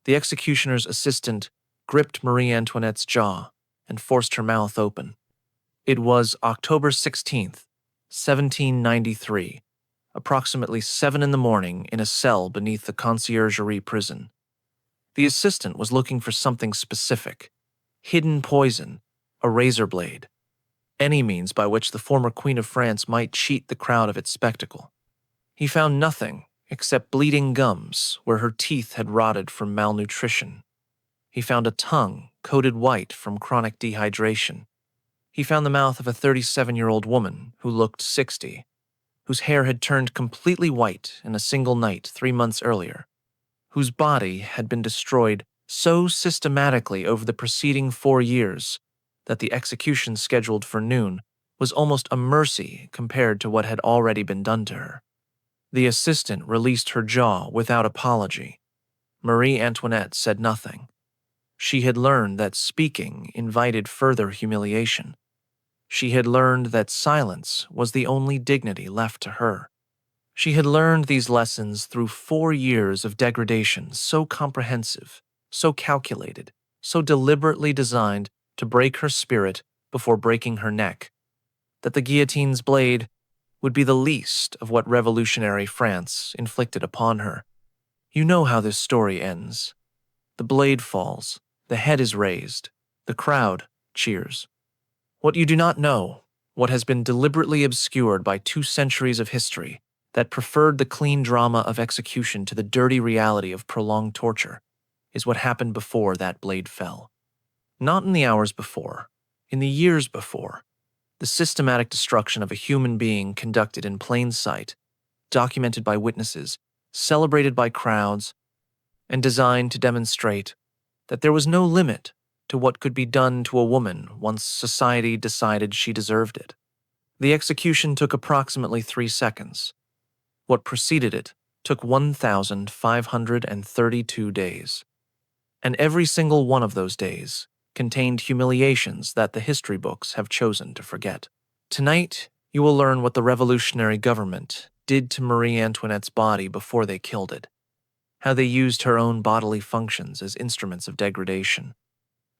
The executioner's assistant gripped Marie Antoinette's jaw and forced her mouth open. It was October 16th, 1793, approximately 7 in the morning in a cell beneath the Conciergerie prison. The assistant was looking for something specific: hidden poison, a razor blade, any means by which the former Queen of France might cheat the crowd of its spectacle. He found nothing except bleeding gums where her teeth had rotted from malnutrition. He found a tongue coated white from chronic dehydration. He found the mouth of a 37-year-old woman who looked 60, whose hair had turned completely white in a single night 3 months earlier, whose body had been destroyed so systematically over the preceding 4 years that the execution scheduled for noon was almost a mercy compared to what had already been done to her. The assistant released her jaw without apology. Marie Antoinette said nothing. She had learned that speaking invited further humiliation. She had learned that silence was the only dignity left to her. She had learned these lessons through 4 years of degradation so comprehensive, so calculated, so deliberately designed to break her spirit before breaking her neck, that the guillotine's blade would be the least of what revolutionary France inflicted upon her. You know how this story ends. The blade falls, the head is raised, the crowd cheers. What you do not know, what has been deliberately obscured by 2 centuries of history that preferred the clean drama of execution to the dirty reality of prolonged torture, is what happened before that blade fell. Not in the hours before, in the years before. The systematic destruction of a human being conducted in plain sight, documented by witnesses, celebrated by crowds, and designed to demonstrate that there was no limit to what could be done to a woman once society decided she deserved it. The execution took approximately 3 seconds. What preceded it took 1,532 days. And every single one of those days contained humiliations that the history books have chosen to forget. Tonight, you will learn what the revolutionary government did to Marie Antoinette's body before they killed it, how they used her own bodily functions as instruments of degradation,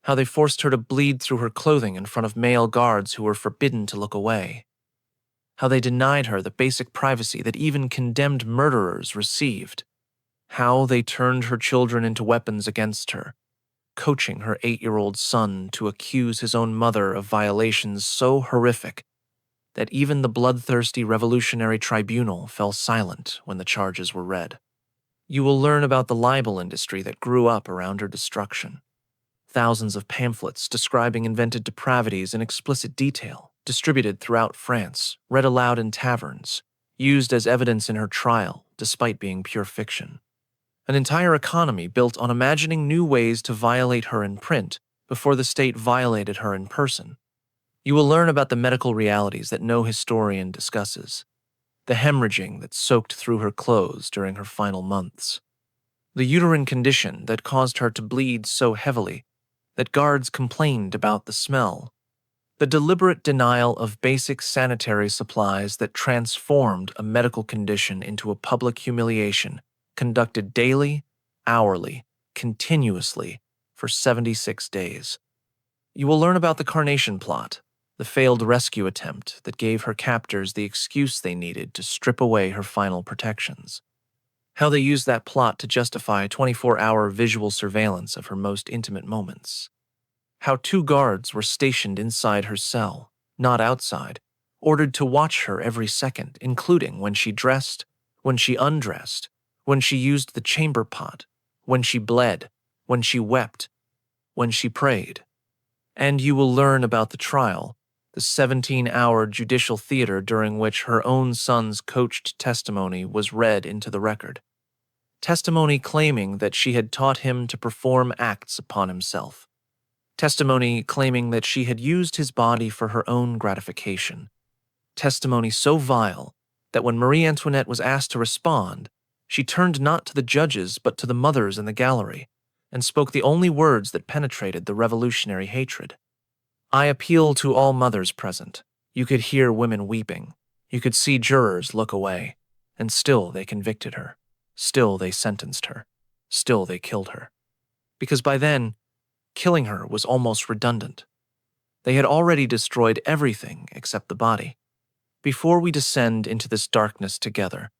how they forced her to bleed through her clothing in front of male guards who were forbidden to look away, how they denied her the basic privacy that even condemned murderers received, how they turned her children into weapons against her, coaching her 8-year-old son to accuse his own mother of violations so horrific that even the bloodthirsty Revolutionary Tribunal fell silent when the charges were read. You will learn about the libel industry that grew up around her destruction. Thousands of pamphlets describing invented depravities in explicit detail, distributed throughout France, read aloud in taverns, used as evidence in her trial despite being pure fiction. An entire economy built on imagining new ways to violate her in print before the state violated her in person. You will learn about the medical realities that no historian discusses, the hemorrhaging that soaked through her clothes during her final months, the uterine condition that caused her to bleed so heavily that guards complained about the smell, the deliberate denial of basic sanitary supplies that transformed a medical condition into a public humiliation conducted daily, hourly, continuously, for 76 days. You will learn about the Carnation Plot, the failed rescue attempt that gave her captors the excuse they needed to strip away her final protections, how they used that plot to justify 24-hour visual surveillance of her most intimate moments, how 2 guards were stationed inside her cell, not outside, ordered to watch her every second, including when she dressed, when she undressed, when she used the chamber pot, when she bled, when she wept, when she prayed. And you will learn about the trial, the 17-hour judicial theater during which her own son's coached testimony was read into the record. Testimony claiming that she had taught him to perform acts upon himself. Testimony claiming that she had used his body for her own gratification. Testimony so vile that when Marie Antoinette was asked to respond, she turned not to the judges but to the mothers in the gallery and spoke the only words that penetrated the revolutionary hatred. I appeal to all mothers present. You could hear women weeping. You could see jurors look away. And still they convicted her. Still they sentenced her. Still they killed her. because by then, killing her was almost redundant. They had already destroyed everything except the body. Before we descend into this darkness together,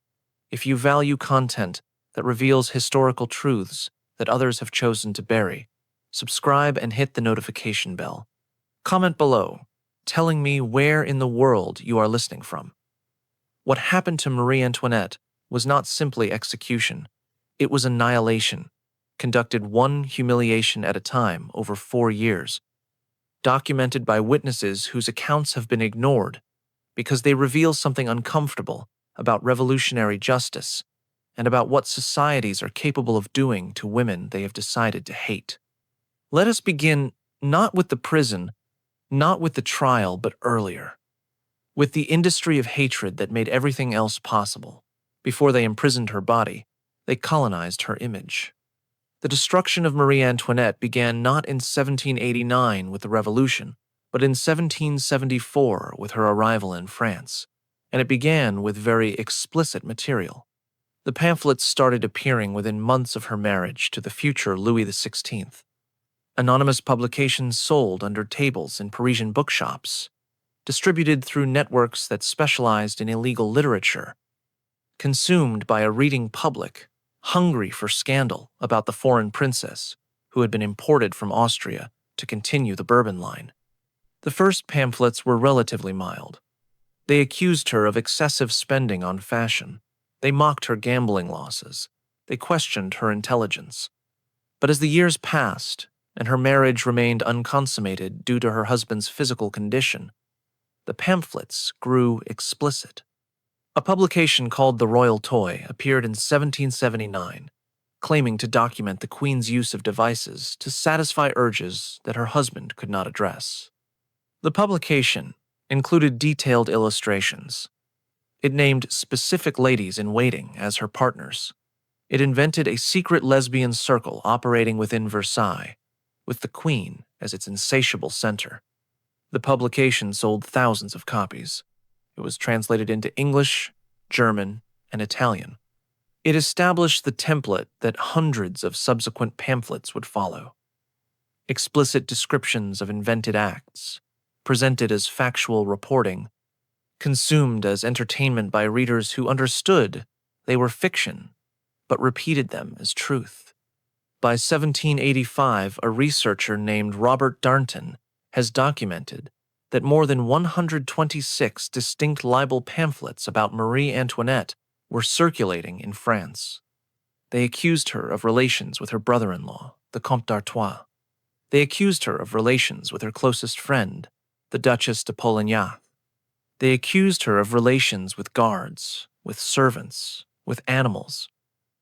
if you value content that reveals historical truths that others have chosen to bury, subscribe and hit the notification bell. Comment below, telling me where in the world you are listening from. What happened to Marie Antoinette was not simply execution, it was annihilation, conducted one humiliation at a time over 4 years, documented by witnesses whose accounts have been ignored because they reveal something uncomfortable about revolutionary justice and about what societies are capable of doing to women they have decided to hate. Let us begin not with the prison, not with the trial, but earlier, with the industry of hatred that made everything else possible. Before they imprisoned her body, they colonized her image. The destruction of Marie Antoinette began not in 1789 with the Revolution, but in 1774 with her arrival in France, and it began with very explicit material. The pamphlets started appearing within months of her marriage to the future Louis XVI. Anonymous publications sold under tables in Parisian bookshops, distributed through networks that specialized in illegal literature, consumed by a reading public hungry for scandal about the foreign princess who had been imported from Austria to continue the Bourbon line. The first pamphlets were relatively mild. They accused her of excessive spending on fashion. They mocked her gambling losses. They questioned her intelligence. But as the years passed, and her marriage remained unconsummated due to her husband's physical condition, the pamphlets grew explicit. A publication called The Royal Toy appeared in 1779, claiming to document the Queen's use of devices to satisfy urges that her husband could not address. The publication included detailed illustrations. It named specific ladies in waiting as her partners. It invented a secret lesbian circle operating within Versailles, with the Queen as its insatiable center. The publication sold thousands of copies. It was translated into English, German, and Italian. It established the template that hundreds of subsequent pamphlets would follow. Explicit descriptions of invented acts, presented as factual reporting, consumed as entertainment by readers who understood they were fiction, but repeated them as truth. By 1785, a researcher named Robert Darnton has documented that more than 126 distinct libel pamphlets about Marie Antoinette were circulating in France. They accused her of relations with her brother-in-law, the Comte d'Artois. They accused her of relations with her closest friend, the Duchess de Polignac. They accused her of relations with guards, with servants, with animals,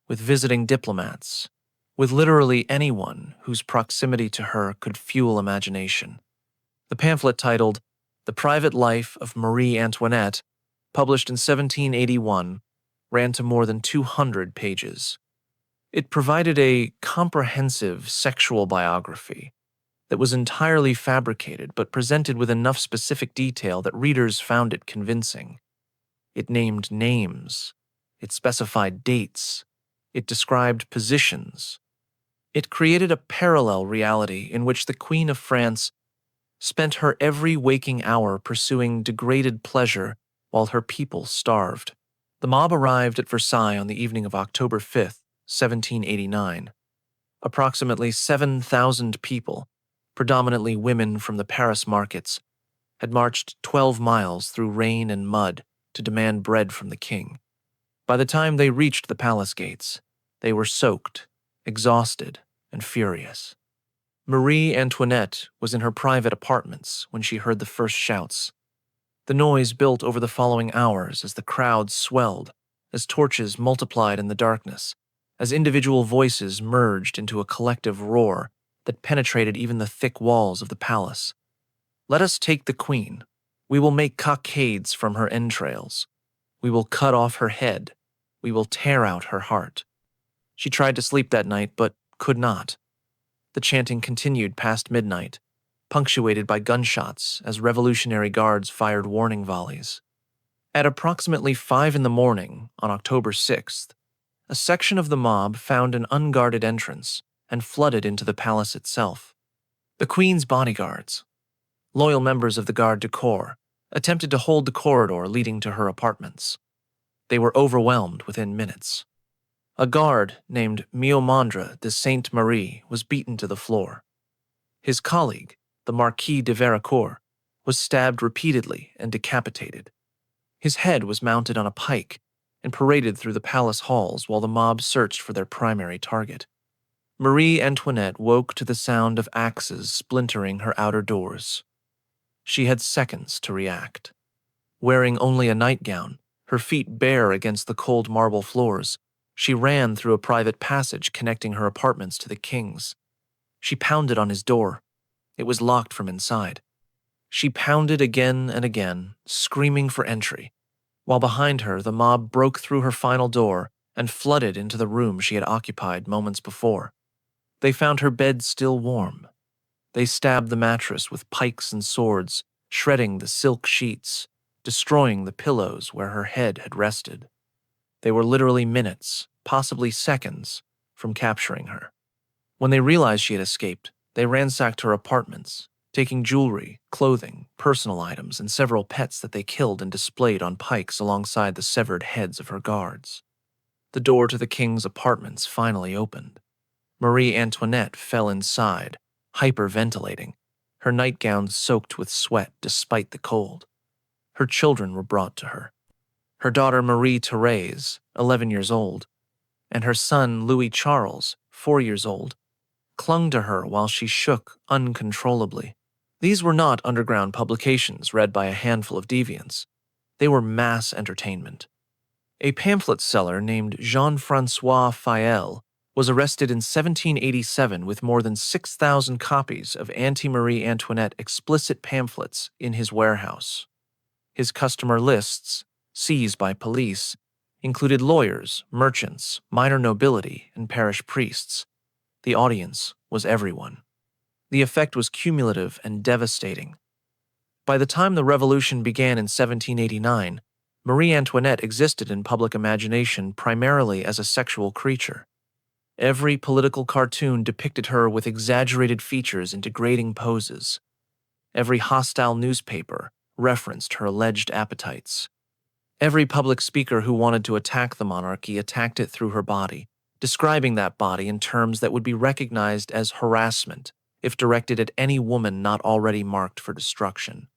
with visiting diplomats, with literally anyone whose proximity to her could fuel imagination. The pamphlet titled The Private Life of Marie Antoinette, published in 1781, ran to more than 200 pages. It provided a comprehensive sexual biography that was entirely fabricated but presented with enough specific detail that readers found it convincing. It named names. It specified dates. It described positions. It created a parallel reality in which the Queen of France spent her every waking hour pursuing degraded pleasure while her people starved. The mob arrived at Versailles on the evening of October 5th, 1789. Approximately 7,000 people, predominantly women from the Paris markets, had marched 12 miles through rain and mud to demand bread from the king. By the time they reached the palace gates, they were soaked, exhausted, and furious. Marie Antoinette was in her private apartments when she heard the first shouts. The noise built over the following hours as the crowd swelled, as torches multiplied in the darkness, as individual voices merged into a collective roar that penetrated even the thick walls of the palace. Let us take the Queen. We will make cockades from her entrails. We will cut off her head. We will tear out her heart. She tried to sleep that night, but could not. The chanting continued past midnight, punctuated by gunshots as Revolutionary Guards fired warning volleys. At approximately 5 a.m. on October 6th, a section of the mob found an unguarded entrance and flooded into the palace itself. The Queen's bodyguards, loyal members of the Garde du Corps, attempted to hold the corridor leading to her apartments. They were overwhelmed within minutes. A guard named Miomandre de Sainte-Marie was beaten to the floor. His colleague, the Marquis de Vericourt, was stabbed repeatedly and decapitated. His head was mounted on a pike and paraded through the palace halls while the mob searched for their primary target. Marie Antoinette woke to the sound of axes splintering her outer doors. She had seconds to react. Wearing only a nightgown, her feet bare against the cold marble floors, she ran through a private passage connecting her apartments to the king's. She pounded on his door. It was locked from inside. She pounded again and again, screaming for entry, while behind her the mob broke through her final door and flooded into the room she had occupied moments before. They found her bed still warm. They stabbed the mattress with pikes and swords, shredding the silk sheets, destroying the pillows where her head had rested. They were literally minutes, possibly seconds, from capturing her. When they realized she had escaped, they ransacked her apartments, taking jewelry, clothing, personal items, and several pets that they killed and displayed on pikes alongside the severed heads of her guards. The door to the king's apartments finally opened. Marie Antoinette fell inside, hyperventilating, her nightgown soaked with sweat despite the cold. Her children were brought to her. Her daughter Marie-Thérèse, 11 years old, and her son Louis Charles, 4 years old, clung to her while she shook uncontrollably. These were not underground publications read by a handful of deviants. They were mass entertainment. A pamphlet seller named Jean-François Fayel was arrested in 1787 with more than 6,000 copies of anti-Marie Antoinette explicit pamphlets in his warehouse. His customer lists, seized by police, included lawyers, merchants, minor nobility, and parish priests. The audience was everyone. The effect was cumulative and devastating. By the time the revolution began in 1789, Marie Antoinette existed in public imagination primarily as a sexual creature. Every political cartoon depicted her with exaggerated features and degrading poses. Every hostile newspaper referenced her alleged appetites. Every public speaker who wanted to attack the monarchy attacked it through her body, describing that body in terms that would be recognized as harassment if directed at any woman not already marked for destruction.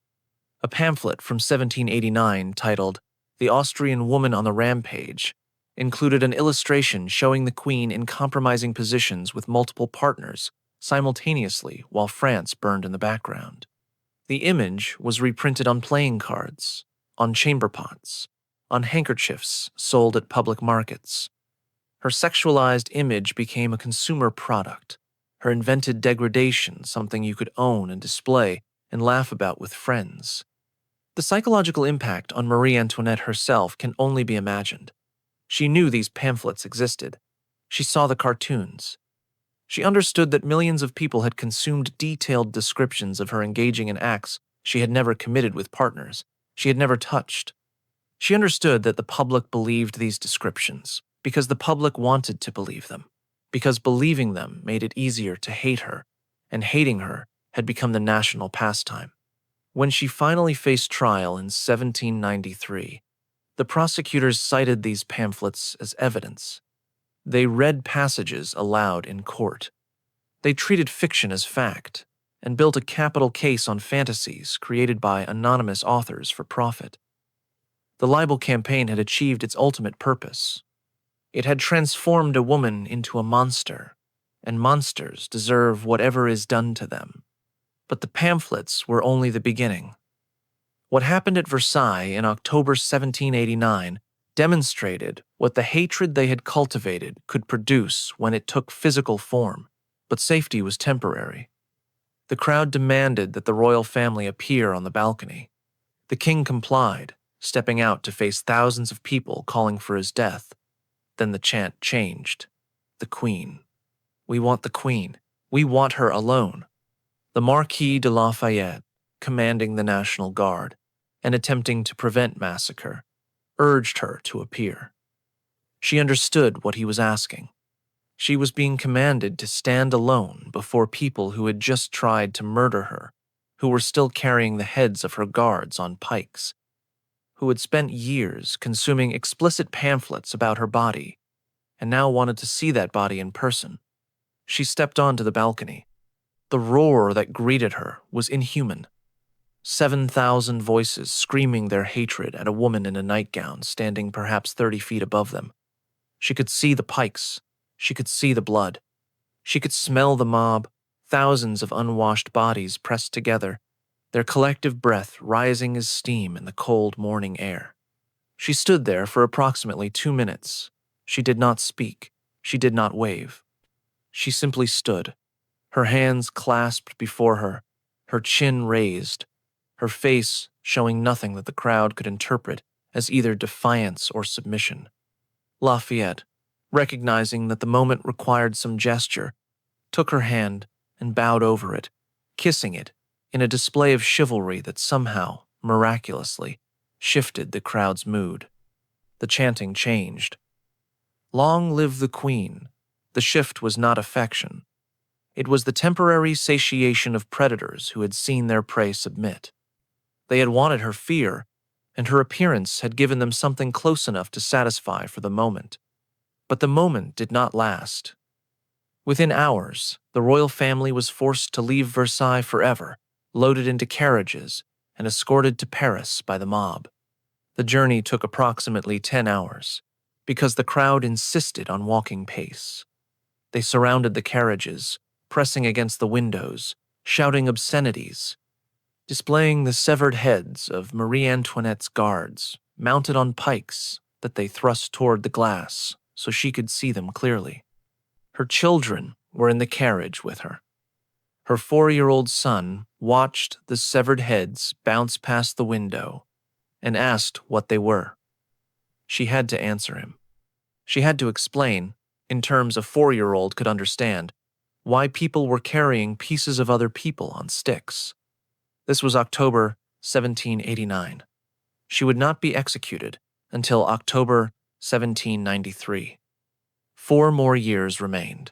A pamphlet from 1789 titled "The Austrian Woman on the Rampage" included an illustration showing the Queen in compromising positions with multiple partners simultaneously while France burned in the background. The image was reprinted on playing cards, on chamber pots, on handkerchiefs sold at public markets. Her sexualized image became a consumer product, her invented degradation something you could own and display and laugh about with friends. The psychological impact on Marie Antoinette herself can only be imagined. She knew these pamphlets existed. She saw the cartoons. She understood that millions of people had consumed detailed descriptions of her engaging in acts she had never committed with partners she had never touched. She understood that the public believed these descriptions because the public wanted to believe them, because believing them made it easier to hate her, and hating her had become the national pastime. When she finally faced trial in 1793, the prosecutors cited these pamphlets as evidence. They read passages aloud in court. They treated fiction as fact and built a capital case on fantasies created by anonymous authors for profit. The libel campaign had achieved its ultimate purpose. It had transformed a woman into a monster, and monsters deserve whatever is done to them. But the pamphlets were only the beginning. What happened at Versailles in October 1789 demonstrated what the hatred they had cultivated could produce when it took physical form, but safety was temporary. The crowd demanded that the royal family appear on the balcony. The king complied, stepping out to face thousands of people calling for his death. Then the chant changed. The Queen. We want the Queen. We want her alone. The Marquis de Lafayette, commanding the National Guard and attempting to prevent massacre, urged her to appear. She understood what he was asking. She was being commanded to stand alone before people who had just tried to murder her, who were still carrying the heads of her guards on pikes, who had spent years consuming explicit pamphlets about her body, and now wanted to see that body in person. She stepped onto the balcony. The roar that greeted her was inhuman. 7,000 voices screaming their hatred at a woman in a nightgown standing perhaps 30 feet above them. She could see the pikes. She could see the blood. She could smell the mob, thousands of unwashed bodies pressed together, their collective breath rising as steam in the cold morning air. She stood there for approximately 2 minutes. She did not speak. She did not wave. She simply stood, her hands clasped before her chin raised, her face showing nothing that the crowd could interpret as either defiance or submission. Lafayette, recognizing that the moment required some gesture, took her hand and bowed over it, kissing it in a display of chivalry that somehow, miraculously, shifted the crowd's mood. The chanting changed. Long live the Queen. The shift was not affection. It was the temporary satiation of predators who had seen their prey submit. They had wanted her fear, and her appearance had given them something close enough to satisfy for the moment. But the moment did not last. Within hours, the royal family was forced to leave Versailles forever, loaded into carriages, and escorted to Paris by the mob. The journey took approximately 10 hours, because the crowd insisted on walking pace. They surrounded the carriages, pressing against the windows, shouting obscenities, displaying the severed heads of Marie Antoinette's guards, mounted on pikes that they thrust toward the glass so she could see them clearly. Her children were in the carriage with her. Her 4-year-old son watched the severed heads bounce past the window and asked what they were. She had to answer him. She had to explain, in terms a 4-year-old could understand, why people were carrying pieces of other people on sticks. This was October 1789. She would not be executed until October 1793. 4 more years remained.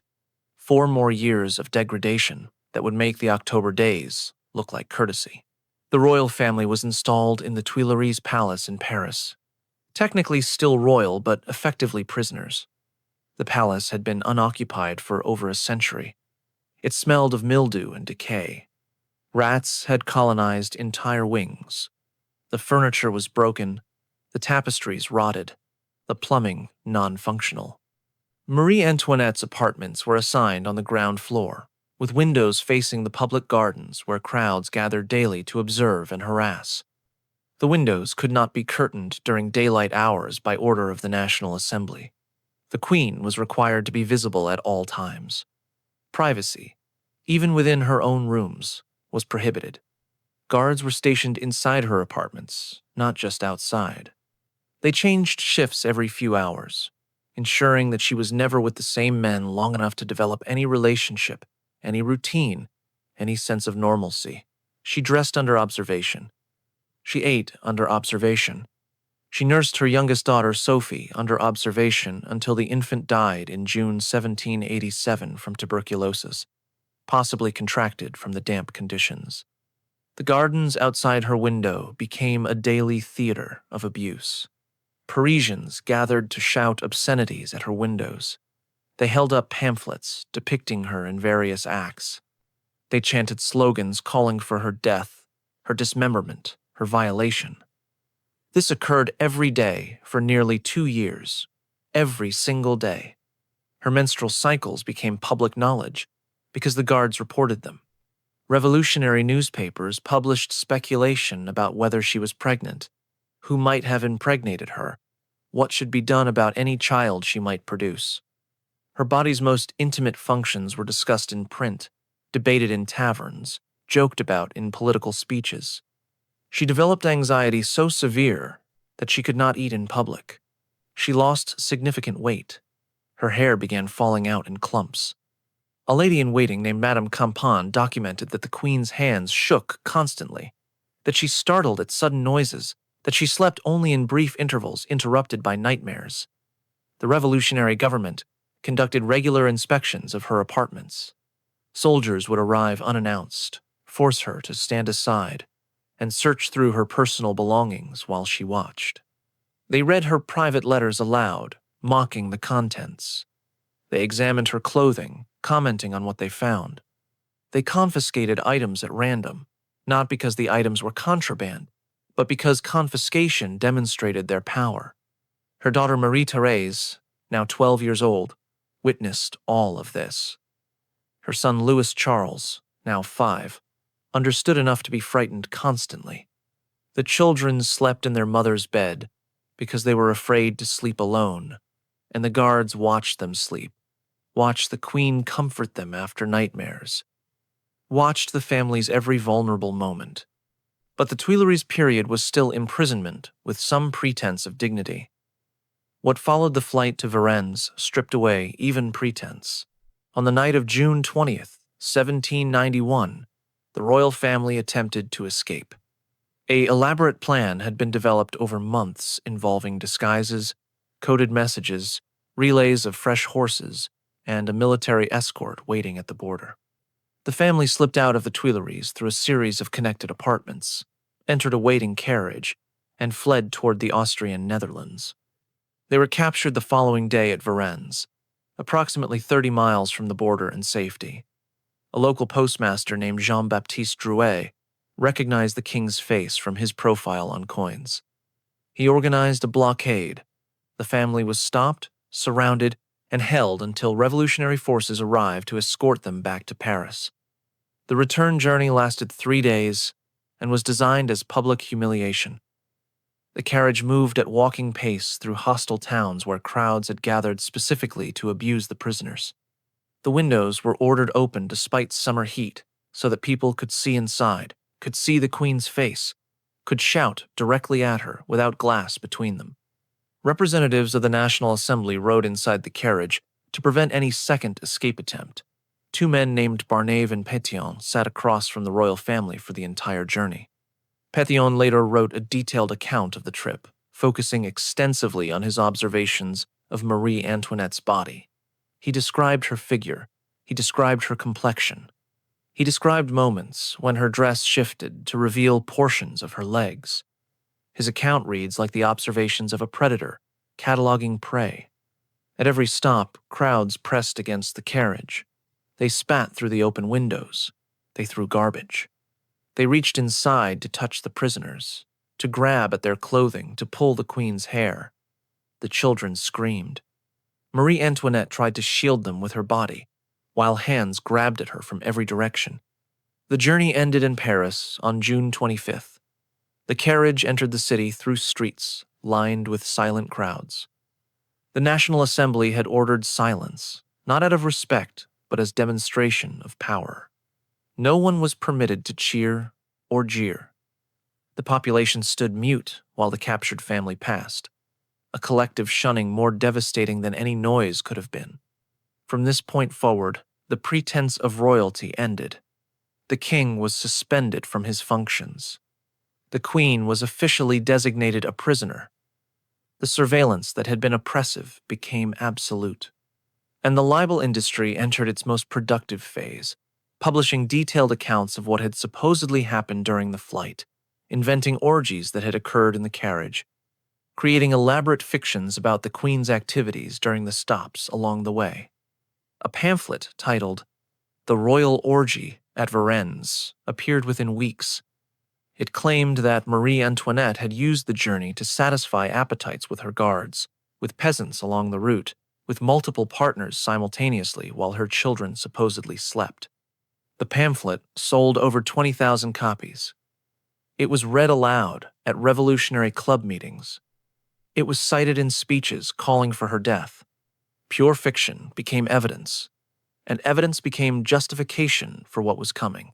4 more years of degradation that would make the October days look like courtesy. The royal family was installed in the Tuileries Palace in Paris. Technically still royal, but effectively prisoners. The palace had been unoccupied for over a century. It smelled of mildew and decay. Rats had colonized entire wings. The furniture was broken, the tapestries rotted, the plumbing non-functional. Marie Antoinette's apartments were assigned on the ground floor, with windows facing the public gardens where crowds gathered daily to observe and harass. The windows could not be curtained during daylight hours by order of the National Assembly. The Queen was required to be visible at all times. Privacy, even within her own rooms, was prohibited. Guards were stationed inside her apartments, not just outside. They changed shifts every few hours, ensuring that she was never with the same men long enough to develop any relationship, any routine, any sense of normalcy. She dressed under observation. She ate under observation. She nursed her youngest daughter, Sophie, under observation until the infant died in June 1787 from tuberculosis, possibly contracted from the damp conditions. The gardens outside her window became a daily theater of abuse. Parisians gathered to shout obscenities at her windows. They held up pamphlets depicting her in various acts. They chanted slogans calling for her death, her dismemberment, her violation. This occurred every day for nearly 2 years, every single day. Her menstrual cycles became public knowledge because the guards reported them. Revolutionary newspapers published speculation about whether she was pregnant, who might have impregnated her, what should be done about any child she might produce. Her body's most intimate functions were discussed in print, debated in taverns, joked about in political speeches. She developed anxiety so severe that she could not eat in public. She lost significant weight. Her hair began falling out in clumps. A lady-in-waiting named Madame Campan documented that the Queen's hands shook constantly, that she startled at sudden noises, that she slept only in brief intervals interrupted by nightmares. The revolutionary government conducted regular inspections of her apartments. Soldiers would arrive unannounced, force her to stand aside, and search through her personal belongings while she watched. They read her private letters aloud, mocking the contents. They examined her clothing, commenting on what they found. They confiscated items at random, not because the items were contraband, but because confiscation demonstrated their power. Her daughter Marie-Thérèse, now 12 years old, witnessed all of this. Her son Louis Charles, now 5, understood enough to be frightened constantly. The children slept in their mother's bed because they were afraid to sleep alone, and the guards watched them sleep, watched the queen comfort them after nightmares, watched the family's every vulnerable moment. But the Tuileries period was still imprisonment with some pretense of dignity. What followed the flight to Varennes stripped away even pretense. On the night of June 20th, 1791, the royal family attempted to escape. An elaborate plan had been developed over months involving disguises, coded messages, relays of fresh horses, and a military escort waiting at the border. The family slipped out of the Tuileries through a series of connected apartments, entered a waiting carriage, and fled toward the Austrian Netherlands. They were captured the following day at Varennes, approximately 30 miles from the border in safety. A local postmaster named Jean-Baptiste Drouet recognized the king's face from his profile on coins. He organized a blockade. The family was stopped, surrounded, and held until revolutionary forces arrived to escort them back to Paris. The return journey lasted 3 days and was designed as public humiliation. The carriage moved at walking pace through hostile towns where crowds had gathered specifically to abuse the prisoners. The windows were ordered open despite summer heat so that people could see inside, could see the queen's face, could shout directly at her without glass between them. Representatives of the National Assembly rode inside the carriage to prevent any second escape attempt. 2 men named Barnave and Pétion sat across from the royal family for the entire journey. Pétion later wrote a detailed account of the trip, focusing extensively on his observations of Marie Antoinette's body. He described her figure. He described her complexion. He described moments when her dress shifted to reveal portions of her legs. His account reads like the observations of a predator, cataloging prey. At every stop, crowds pressed against the carriage. They spat through the open windows. They threw garbage. They reached inside to touch the prisoners, to grab at their clothing, to pull the queen's hair. The children screamed. Marie Antoinette tried to shield them with her body, while hands grabbed at her from every direction. The journey ended in Paris on June 25th. The carriage entered the city through streets lined with silent crowds. The National Assembly had ordered silence, not out of respect, but as demonstration of power. No one was permitted to cheer or jeer. The population stood mute while the captured family passed, a collective shunning more devastating than any noise could have been. From this point forward, the pretense of royalty ended. The king was suspended from his functions. The queen was officially designated a prisoner. The surveillance that had been oppressive became absolute. And the libel industry entered its most productive phase, publishing detailed accounts of what had supposedly happened during the flight, inventing orgies that had occurred in the carriage, creating elaborate fictions about the queen's activities during the stops along the way. A pamphlet titled "The Royal Orgy at Varennes" appeared within weeks. It claimed that Marie Antoinette had used the journey to satisfy appetites with her guards, with peasants along the route, with multiple partners simultaneously while her children supposedly slept. The pamphlet sold over 20,000 copies. It was read aloud at revolutionary club meetings. It was cited in speeches calling for her death. Pure fiction became evidence, and evidence became justification for what was coming.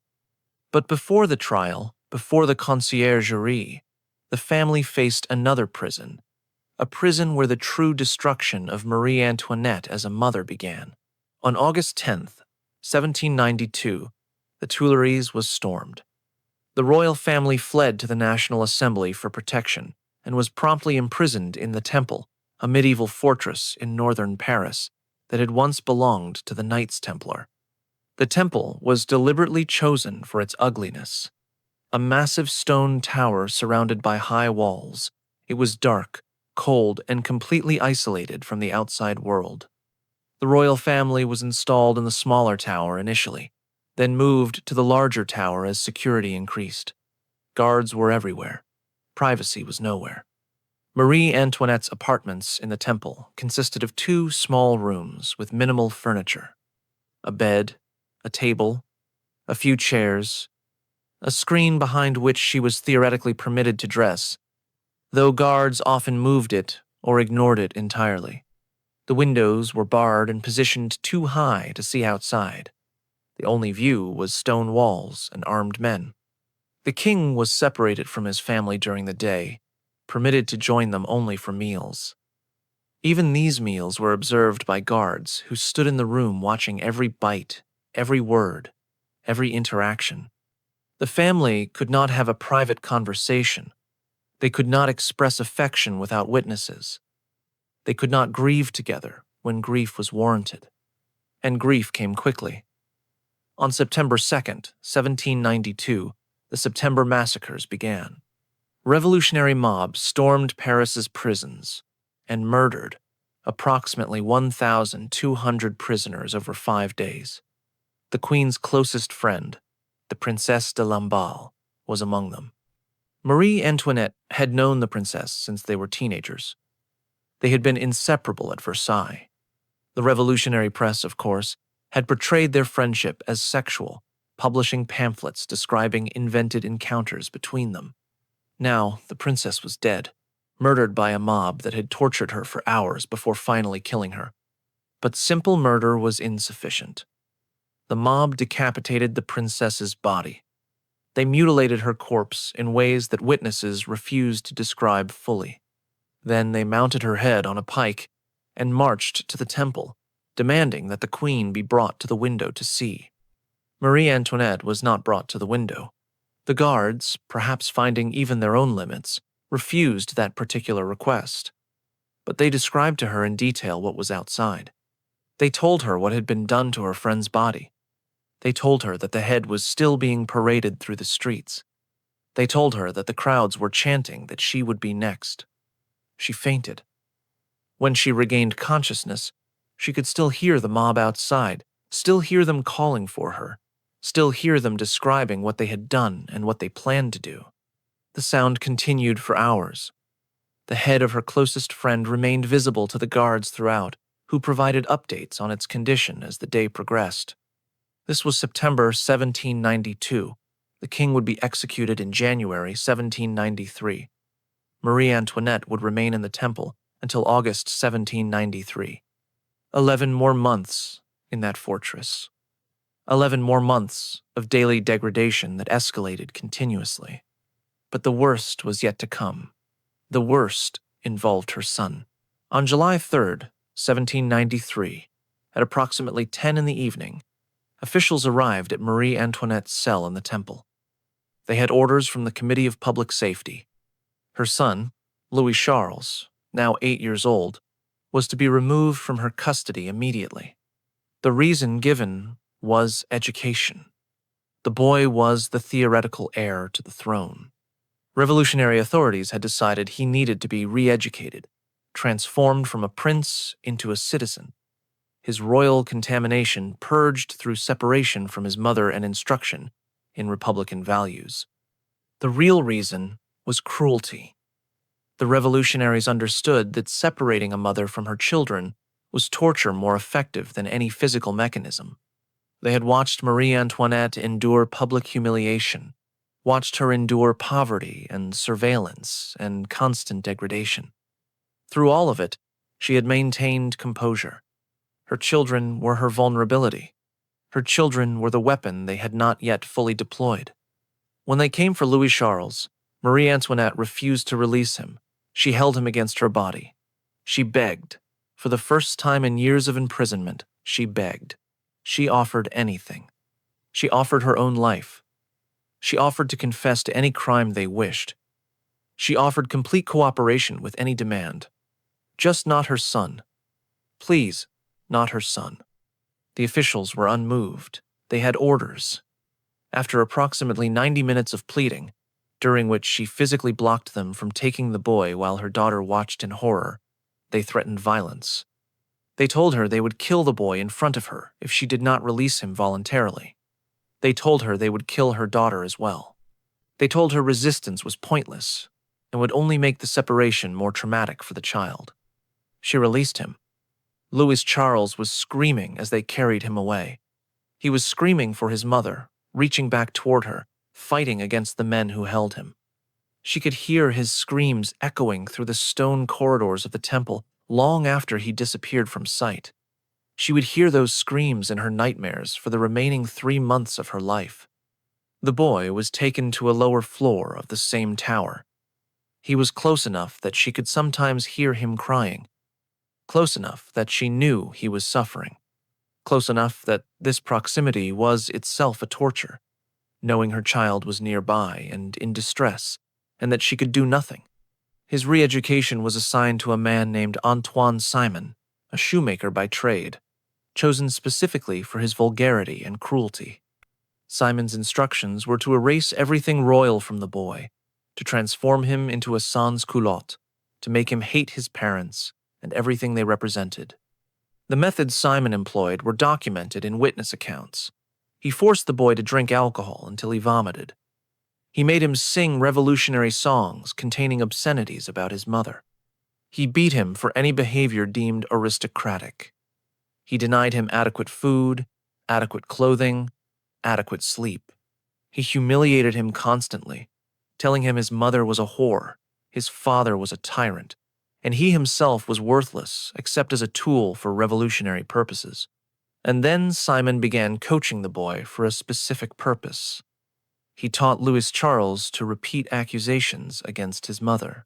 But before the trial, before the conciergerie, the family faced another prison, a prison where the true destruction of Marie Antoinette as a mother began. On August 10th, 1792, the Tuileries was stormed. The royal family fled to the National Assembly for protection and was promptly imprisoned in the Temple, a medieval fortress in northern Paris that had once belonged to the Knights Templar. The temple was deliberately chosen for its ugliness. A massive stone tower surrounded by high walls, it was dark, cold, and completely isolated from the outside world. The royal family was installed in the smaller tower initially, then moved to the larger tower as security increased. Guards were everywhere. Privacy was nowhere. Marie Antoinette's apartments in the temple consisted of 2 small rooms with minimal furniture. A bed, a table, a few chairs, a screen behind which she was theoretically permitted to dress, though guards often moved it or ignored it entirely. The windows were barred and positioned too high to see outside. The only view was stone walls and armed men. The king was separated from his family during the day, permitted to join them only for meals. Even these meals were observed by guards who stood in the room watching every bite, every word, every interaction. The family could not have a private conversation. They could not express affection without witnesses. They could not grieve together when grief was warranted. And grief came quickly. On September 2nd, 1792, the September massacres began. Revolutionary mobs stormed Paris's prisons and murdered approximately 1,200 prisoners over 5 days. The Queen's closest friend, the Princesse de Lamballe, was among them. Marie Antoinette had known the princess since they were teenagers. They had been inseparable at Versailles. The revolutionary press, of course, had portrayed their friendship as sexual, publishing pamphlets describing invented encounters between them. Now, the princess was dead, murdered by a mob that had tortured her for hours before finally killing her. But simple murder was insufficient. The mob decapitated the princess's body. They mutilated her corpse in ways that witnesses refused to describe fully. Then they mounted her head on a pike and marched to the temple, demanding that the queen be brought to the window to see. Marie Antoinette was not brought to the window. The guards, perhaps finding even their own limits, refused that particular request. But they described to her in detail what was outside. They told her what had been done to her friend's body. They told her that the head was still being paraded through the streets. They told her that the crowds were chanting that she would be next. She fainted. When she regained consciousness, she could still hear the mob outside, still hear them calling for her, still hear them describing what they had done and what they planned to do. The sound continued for hours. The head of her closest friend remained visible to the guards throughout, who provided updates on its condition as the day progressed. This was September 1792. The king would be executed in January 1793. Marie Antoinette would remain in the temple until August 1793. 11 more months in that fortress. 11 more months of daily degradation that escalated continuously. But the worst was yet to come. The worst involved her son. On July 3rd, 1793, at approximately 10 in the evening, officials arrived at Marie Antoinette's cell in the temple. They had orders from the Committee of Public Safety. Her son, Louis Charles, now 8 years old, was to be removed from her custody immediately. The reason given was education. The boy was the theoretical heir to the throne. Revolutionary authorities had decided he needed to be re-educated, transformed from a prince into a citizen. His royal contamination purged through separation from his mother and instruction in Republican values. The real reason was cruelty. The revolutionaries understood that separating a mother from her children was torture more effective than any physical mechanism. They had watched Marie Antoinette endure public humiliation, watched her endure poverty and surveillance and constant degradation. Through all of it, she had maintained composure. Her children were her vulnerability. Her children were the weapon they had not yet fully deployed. When they came for Louis Charles, Marie Antoinette refused to release him. She held him against her body. She begged. For the first time in years of imprisonment, she begged. She offered anything. She offered her own life. She offered to confess to any crime they wished. She offered complete cooperation with any demand. Just not her son. Please, not her son. The officials were unmoved. They had orders. After approximately 90 minutes of pleading, during which she physically blocked them from taking the boy while her daughter watched in horror, they threatened violence. They told her they would kill the boy in front of her if she did not release him voluntarily. They told her they would kill her daughter as well. They told her resistance was pointless and would only make the separation more traumatic for the child. She released him. Louis Charles was screaming as they carried him away. He was screaming for his mother, reaching back toward her, fighting against the men who held him. She could hear his screams echoing through the stone corridors of the temple long after he disappeared from sight. She would hear those screams in her nightmares for the remaining 3 months of her life. The boy was taken to a lower floor of the same tower. He was close enough that she could sometimes hear him crying, close enough that she knew he was suffering, close enough that this proximity was itself a torture, knowing her child was nearby and in distress, and that she could do nothing. His re-education was assigned to a man named Antoine Simon, a shoemaker by trade, chosen specifically for his vulgarity and cruelty. Simon's instructions were to erase everything royal from the boy, to transform him into a sans-culotte, to make him hate his parents and everything they represented. The methods Simon employed were documented in witness accounts. He forced the boy to drink alcohol until he vomited. He made him sing revolutionary songs containing obscenities about his mother. He beat him for any behavior deemed aristocratic. He denied him adequate food, adequate clothing, adequate sleep. He humiliated him constantly, telling him his mother was a whore, his father was a tyrant, and he himself was worthless except as a tool for revolutionary purposes. And then Simon began coaching the boy for a specific purpose. He taught Louis Charles to repeat accusations against his mother.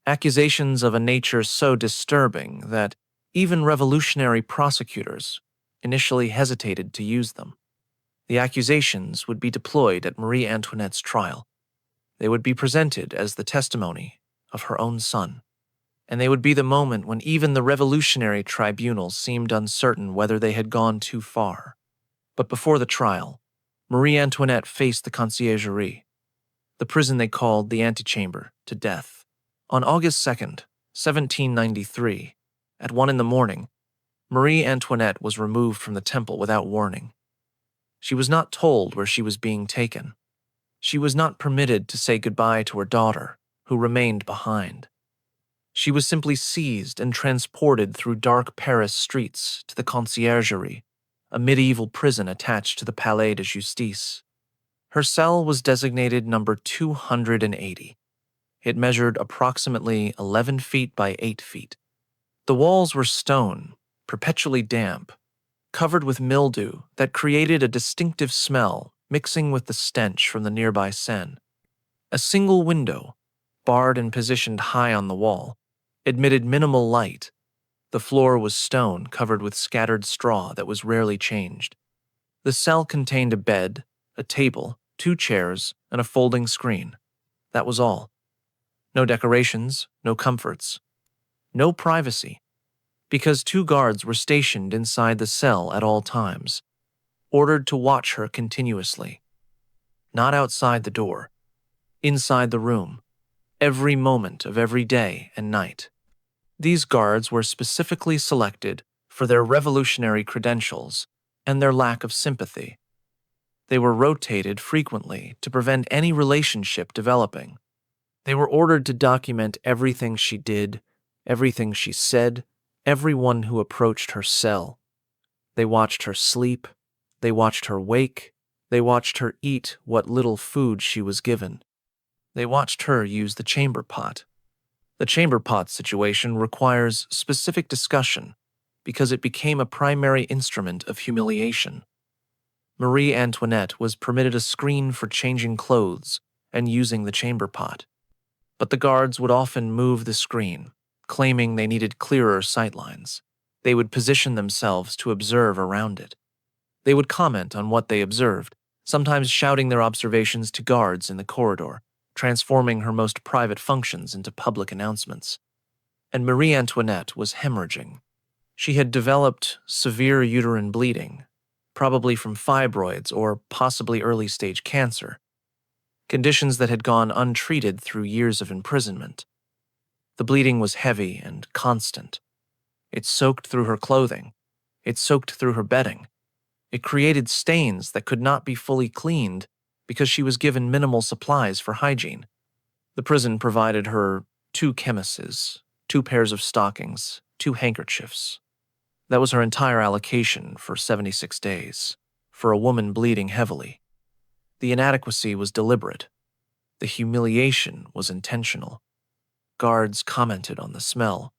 Accusations of a nature so disturbing that even revolutionary prosecutors initially hesitated to use them. The accusations would be deployed at Marie Antoinette's trial. They would be presented as the testimony of her own son. And they would be the moment when even the revolutionary tribunals seemed uncertain whether they had gone too far. But before the trial, Marie Antoinette faced the conciergerie, the prison they called the antechamber, to death. On August 2nd, 1793, at 1 a.m, Marie Antoinette was removed from the temple without warning. She was not told where she was being taken. She was not permitted to say goodbye to her daughter, who remained behind. She was simply seized and transported through dark Paris streets to the conciergerie, a medieval prison attached to the Palais de Justice. Her cell was designated number 280. It measured approximately 11 feet by 8 feet. The walls were stone, perpetually damp, covered with mildew that created a distinctive smell mixing with the stench from the nearby Seine. A single window, barred and positioned high on the wall, admitted minimal light. The floor was stone covered with scattered straw that was rarely changed. The cell contained a bed, a table, 2 chairs, and a folding screen. That was all. No decorations, no comforts, no privacy, because 2 guards were stationed inside the cell at all times, ordered to watch her continuously. Not outside the door, inside the room, every moment of every day and night. These guards were specifically selected for their revolutionary credentials and their lack of sympathy. They were rotated frequently to prevent any relationship developing. They were ordered to document everything she did, everything she said, everyone who approached her cell. They watched her sleep, they watched her wake, they watched her eat what little food she was given. They watched her use the chamber pot. The chamber pot situation requires specific discussion because it became a primary instrument of humiliation. Marie Antoinette was permitted a screen for changing clothes and using the chamber pot. But the guards would often move the screen, claiming they needed clearer sightlines. They would position themselves to observe around it. They would comment on what they observed, sometimes shouting their observations to guards in the corridor, transforming her most private functions into public announcements. And Marie Antoinette was hemorrhaging. She had developed severe uterine bleeding, probably from fibroids or possibly early-stage cancer, conditions that had gone untreated through years of imprisonment. The bleeding was heavy and constant. It soaked through her clothing. It soaked through her bedding. It created stains that could not be fully cleaned because she was given minimal supplies for hygiene. The prison provided her 2 chemises, 2 pairs of stockings, 2 handkerchiefs. That was her entire allocation for 76 days, for a woman bleeding heavily. The inadequacy was deliberate. The humiliation was intentional. Guards commented on the smell.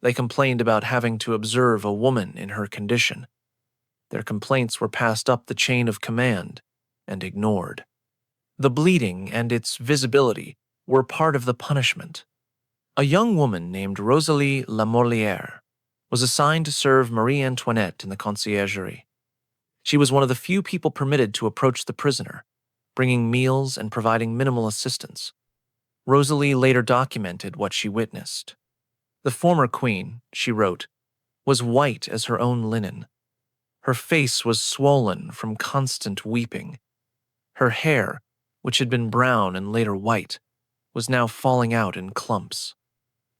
They complained about having to observe a woman in her condition. Their complaints were passed up the chain of command and ignored. The bleeding and its visibility were part of the punishment. A young woman named Rosalie Lamorlière was assigned to serve Marie Antoinette in the conciergerie. She was one of the few people permitted to approach the prisoner, bringing meals and providing minimal assistance. Rosalie later documented what she witnessed. The former queen, she wrote, was white as her own linen. Her face was swollen from constant weeping. Her hair, which had been brown and later white, was now falling out in clumps.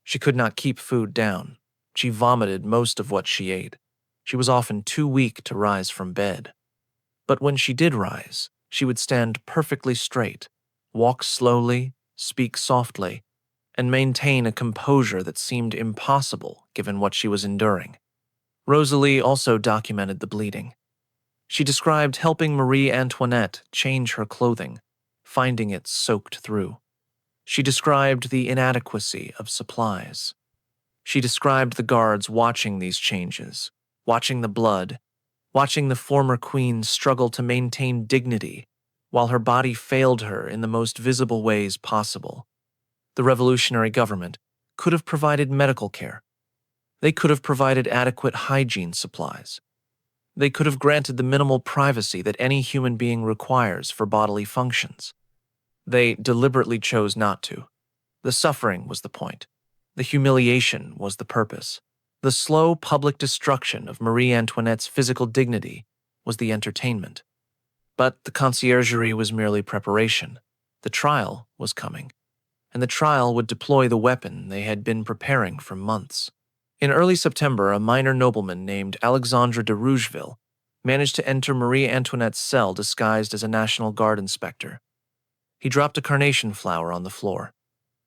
She could not keep food down. She vomited most of what she ate. She was often too weak to rise from bed. But when she did rise, she would stand perfectly straight, walk slowly, speak softly, and maintain a composure that seemed impossible given what she was enduring. Rosalie also documented the bleeding. She described helping Marie Antoinette change her clothing, finding it soaked through. She described the inadequacy of supplies. She described the guards watching these changes, watching the blood, watching the former queen struggle to maintain dignity while her body failed her in the most visible ways possible. The revolutionary government could have provided medical care. They could have provided adequate hygiene supplies. They could have granted the minimal privacy that any human being requires for bodily functions. They deliberately chose not to. The suffering was the point. The humiliation was the purpose. The slow public destruction of Marie Antoinette's physical dignity was the entertainment. But the conciergerie was merely preparation. The trial was coming, and the trial would deploy the weapon they had been preparing for months. In early September, a minor nobleman named Alexandre de Rougeville managed to enter Marie Antoinette's cell disguised as a National Guard inspector. He dropped a carnation flower on the floor.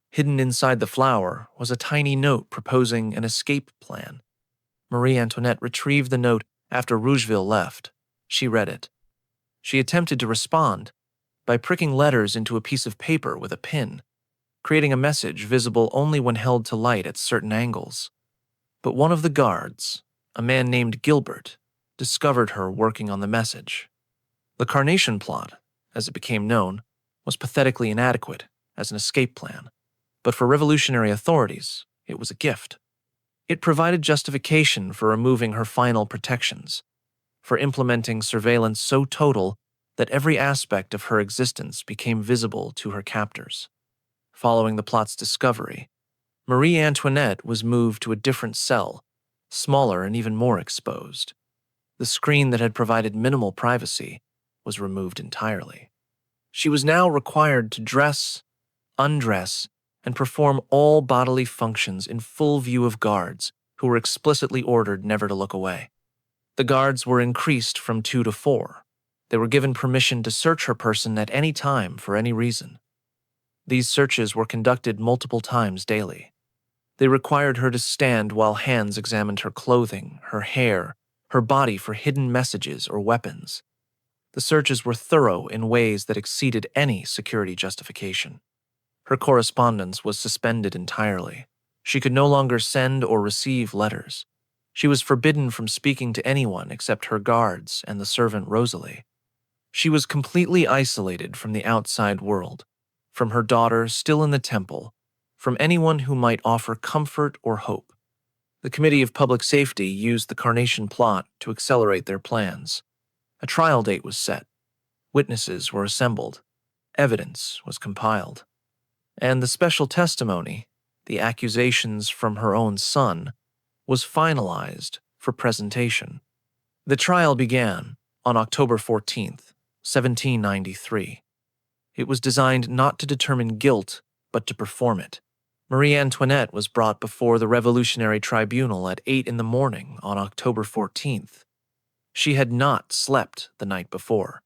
Hidden inside the flower was a tiny note proposing an escape plan. Marie Antoinette retrieved the note after Rougeville left. She read it. She attempted to respond by pricking letters into a piece of paper with a pin, creating a message visible only when held to light at certain angles. But one of the guards, a man named Gilbert, discovered her working on the message. The carnation plot, as it became known, was pathetically inadequate as an escape plan, but for revolutionary authorities, it was a gift. It provided justification for removing her final protections, for implementing surveillance so total that every aspect of her existence became visible to her captors. Following the plot's discovery, Marie Antoinette was moved to a different cell, smaller and even more exposed. The screen that had provided minimal privacy was removed entirely. She was now required to dress, undress, and perform all bodily functions in full view of guards who were explicitly ordered never to look away. The guards were increased from 2 to 4. They were given permission to search her person at any time for any reason. These searches were conducted multiple times daily. They required her to stand while hands examined her clothing, her hair, her body for hidden messages or weapons. The searches were thorough in ways that exceeded any security justification. Her correspondence was suspended entirely. She could no longer send or receive letters. She was forbidden from speaking to anyone except her guards and the servant Rosalie. She was completely isolated from the outside world, from her daughter still in the temple, from anyone who might offer comfort or hope. The Committee of Public Safety used the carnation plot to accelerate their plans. A trial date was set. Witnesses were assembled. Evidence was compiled. And the special testimony, the accusations from her own son, was finalized for presentation. The trial began on October 14th, 1793. It was designed not to determine guilt, but to perform it. Marie Antoinette was brought before the Revolutionary Tribunal at 8 in the morning on October 14th. She had not slept the night before.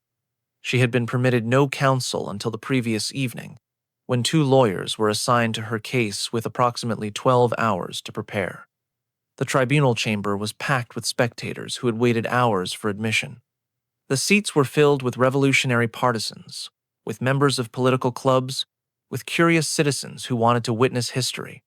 She had been permitted no counsel until the previous evening, when 2 lawyers were assigned to her case with approximately 12 hours to prepare. The tribunal chamber was packed with spectators who had waited hours for admission. The seats were filled with revolutionary partisans, with members of political clubs, with curious citizens who wanted to witness history.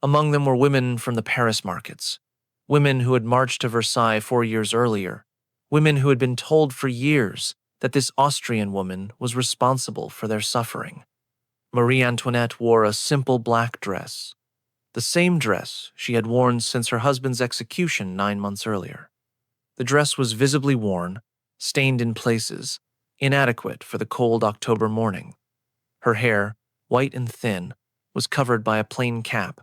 Among them were women from the Paris markets, women who had marched to Versailles 4 years earlier, women who had been told for years that this Austrian woman was responsible for their suffering. Marie Antoinette wore a simple black dress, the same dress she had worn since her husband's execution 9 months earlier. The dress was visibly worn, stained in places, inadequate for the cold October morning. Her hair, white and thin, was covered by a plain cap.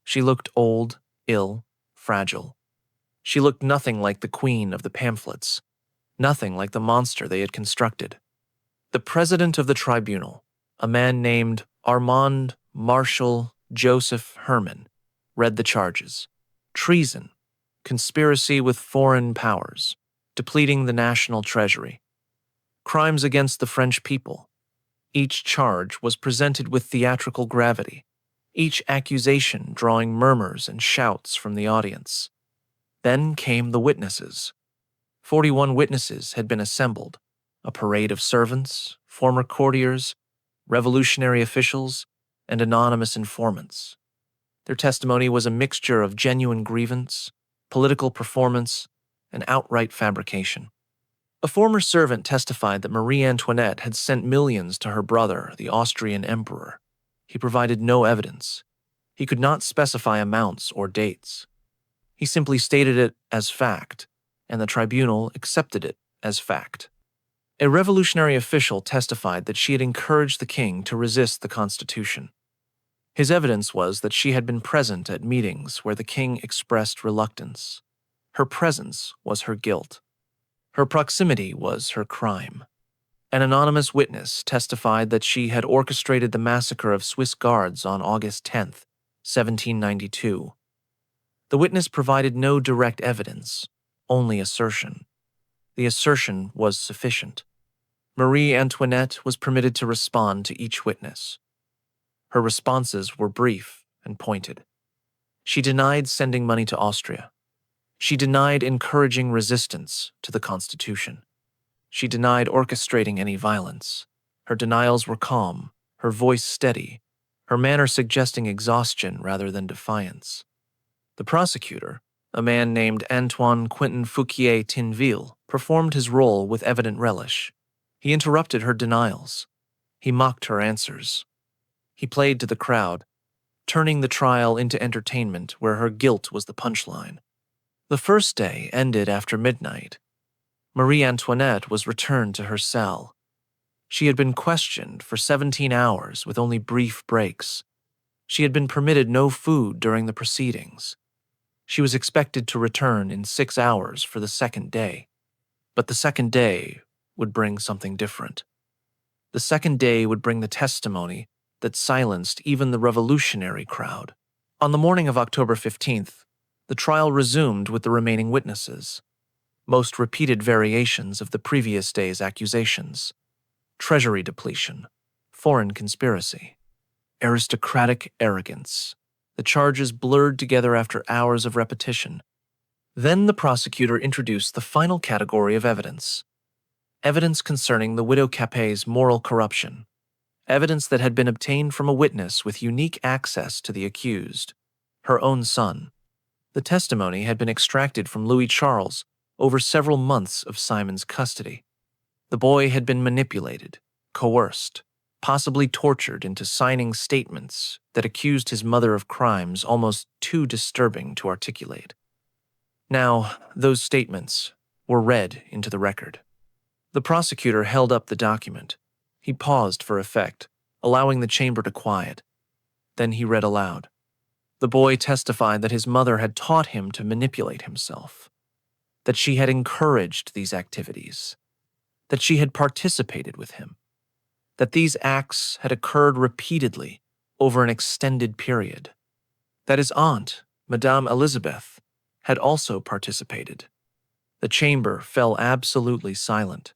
She looked old, ill, fragile. She looked nothing like the queen of the pamphlets, nothing like the monster they had constructed. The president of the tribunal, a man named Armand Marshal Joseph Herman, read the charges: treason, conspiracy with foreign powers, depleting the national treasury, crimes against the French people. Each charge was presented with theatrical gravity, each accusation drawing murmurs and shouts from the audience. Then came the witnesses. 41 witnesses had been assembled, a parade of servants, former courtiers, revolutionary officials, and anonymous informants. Their testimony was a mixture of genuine grievance, political performance, and outright fabrication. A former servant testified that Marie Antoinette had sent millions to her brother, the Austrian emperor. He provided no evidence. He could not specify amounts or dates. He simply stated it as fact, and the tribunal accepted it as fact. A revolutionary official testified that she had encouraged the king to resist the Constitution. His evidence was that she had been present at meetings where the king expressed reluctance. Her presence was her guilt. Her proximity was her crime. An anonymous witness testified that she had orchestrated the massacre of Swiss guards on August 10, 1792. The witness provided no direct evidence, only assertion. The assertion was sufficient. Marie Antoinette was permitted to respond to each witness. Her responses were brief and pointed. She denied sending money to Austria. She denied encouraging resistance to the Constitution. She denied orchestrating any violence. Her denials were calm, her voice steady, her manner suggesting exhaustion rather than defiance. The prosecutor, a man named Antoine Quentin Fouquier Tinville, performed his role with evident relish. He interrupted her denials. He mocked her answers. He played to the crowd, turning the trial into entertainment where her guilt was the punchline. The first day ended after midnight. Marie Antoinette was returned to her cell. She had been questioned for 17 hours with only brief breaks. She had been permitted no food during the proceedings. She was expected to return in 6 hours for the second day. But the second day would bring something different. The second day would bring the testimony that silenced even the revolutionary crowd. On the morning of October 15th, the trial resumed with the remaining witnesses. Most repeated variations of the previous day's accusations: treasury depletion, foreign conspiracy, aristocratic arrogance. The charges blurred together after hours of repetition. Then the prosecutor introduced the final category of evidence: evidence concerning the widow Capet's moral corruption, evidence that had been obtained from a witness with unique access to the accused, her own son. The testimony had been extracted from Louis Charles over several months of Simon's custody. The boy had been manipulated, coerced, possibly tortured into signing statements that accused his mother of crimes almost too disturbing to articulate. Now, those statements were read into the record. The prosecutor held up the document. He paused for effect, allowing the chamber to quiet. Then he read aloud: The boy testified that his mother had taught him to manipulate himself, that she had encouraged these activities, that she had participated with him, that these acts had occurred repeatedly over an extended period, that his aunt, Madame Elizabeth, had also participated. The chamber fell absolutely silent.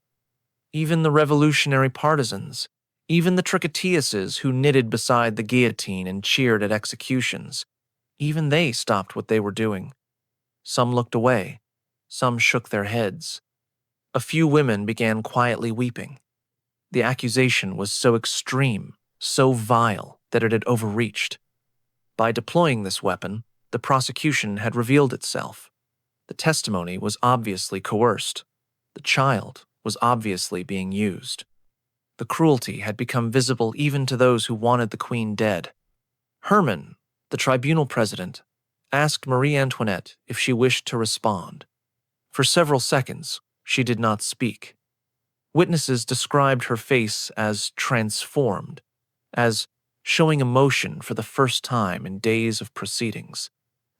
Even the revolutionary partisans, even the Tricheteuses who knitted beside the guillotine and cheered at executions, even they stopped what they were doing. Some looked away, some shook their heads. A few women began quietly weeping. The accusation was so extreme, so vile, that it had overreached. By deploying this weapon, the prosecution had revealed itself. The testimony was obviously coerced. The child was obviously being used. The cruelty had become visible even to those who wanted the queen dead. Herman, the tribunal president, asked Marie Antoinette if she wished to respond. For several seconds, she did not speak. Witnesses described her face as transformed, as showing emotion for the first time in days of proceedings.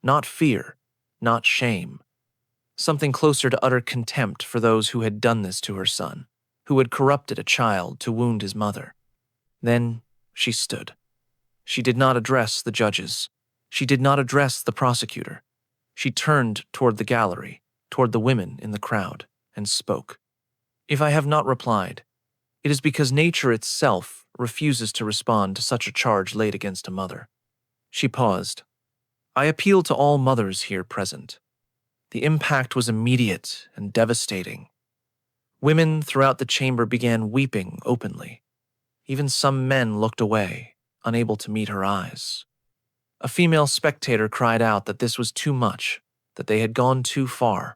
Not fear, not shame. Something closer to utter contempt for those who had done this to her son, who had corrupted a child to wound his mother. Then she stood. She did not address the judges. She did not address the prosecutor. She turned toward the gallery, toward the women in the crowd, and spoke. If I have not replied, it is because nature itself refuses to respond to such a charge laid against a mother. She paused. I appeal to all mothers here present. The impact was immediate and devastating. Women throughout the chamber began weeping openly. Even some men looked away, unable to meet her eyes. A female spectator cried out that this was too much, that they had gone too far.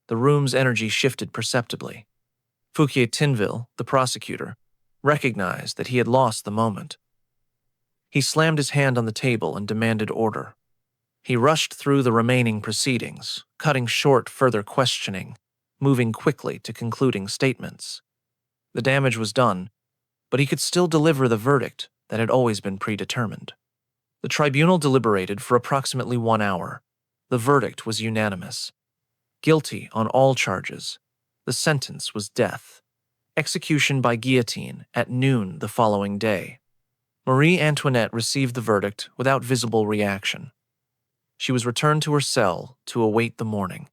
The room's energy shifted perceptibly. Fouquier Tinville, the prosecutor, recognized that he had lost the moment. He slammed his hand on the table and demanded order. He rushed through the remaining proceedings, cutting short further questioning, moving quickly to concluding statements. The damage was done, but he could still deliver the verdict that had always been predetermined. The tribunal deliberated for approximately 1 hour. The verdict was unanimous. Guilty on all charges. The sentence was death. Execution by guillotine at noon the following day. Marie Antoinette received the verdict without visible reaction. She was returned to her cell to await the morning.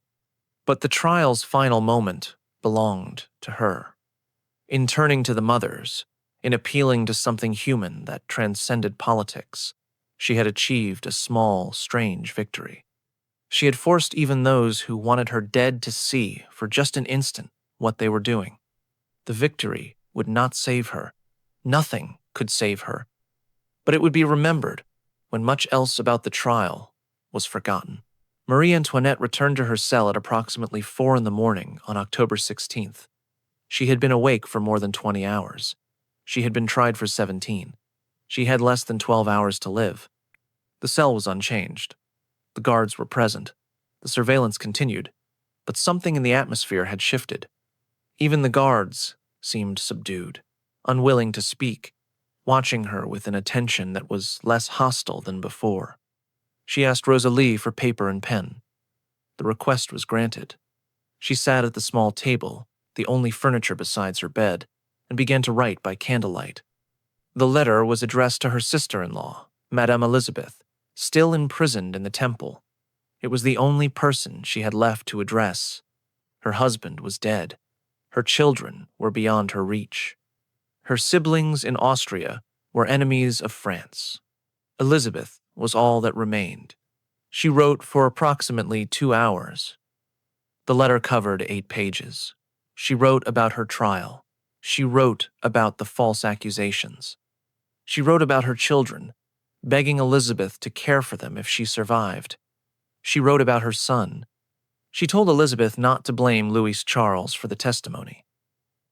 But the trial's final moment belonged to her. In turning to the mothers, in appealing to something human that transcended politics, she had achieved a small, strange victory. She had forced even those who wanted her dead to see for just an instant what they were doing. The victory would not save her. Nothing could save her. But it would be remembered when much else about the trial was forgotten. Marie Antoinette returned to her cell at approximately 4 a.m. on October 16th. She had been awake for more than 20 hours. She had been tried for 17. She had less than 12 hours to live. The cell was unchanged. The guards were present. The surveillance continued, but something in the atmosphere had shifted. Even the guards seemed subdued, unwilling to speak, watching her with an attention that was less hostile than before. She asked Rosalie for paper and pen. The request was granted. She sat at the small table, the only furniture besides her bed, and began to write by candlelight. The letter was addressed to her sister-in-law, Madame Elizabeth, still imprisoned in the Temple. It was the only person she had left to address. Her husband was dead. Her children were beyond her reach. Her siblings in Austria were enemies of France. Elizabeth was all that remained. She wrote for approximately 2 hours. The letter covered 8 pages. She wrote about her trial. She wrote about the false accusations. She wrote about her children, begging Elizabeth to care for them if she survived. She wrote about her son. She told Elizabeth not to blame Louis Charles for the testimony.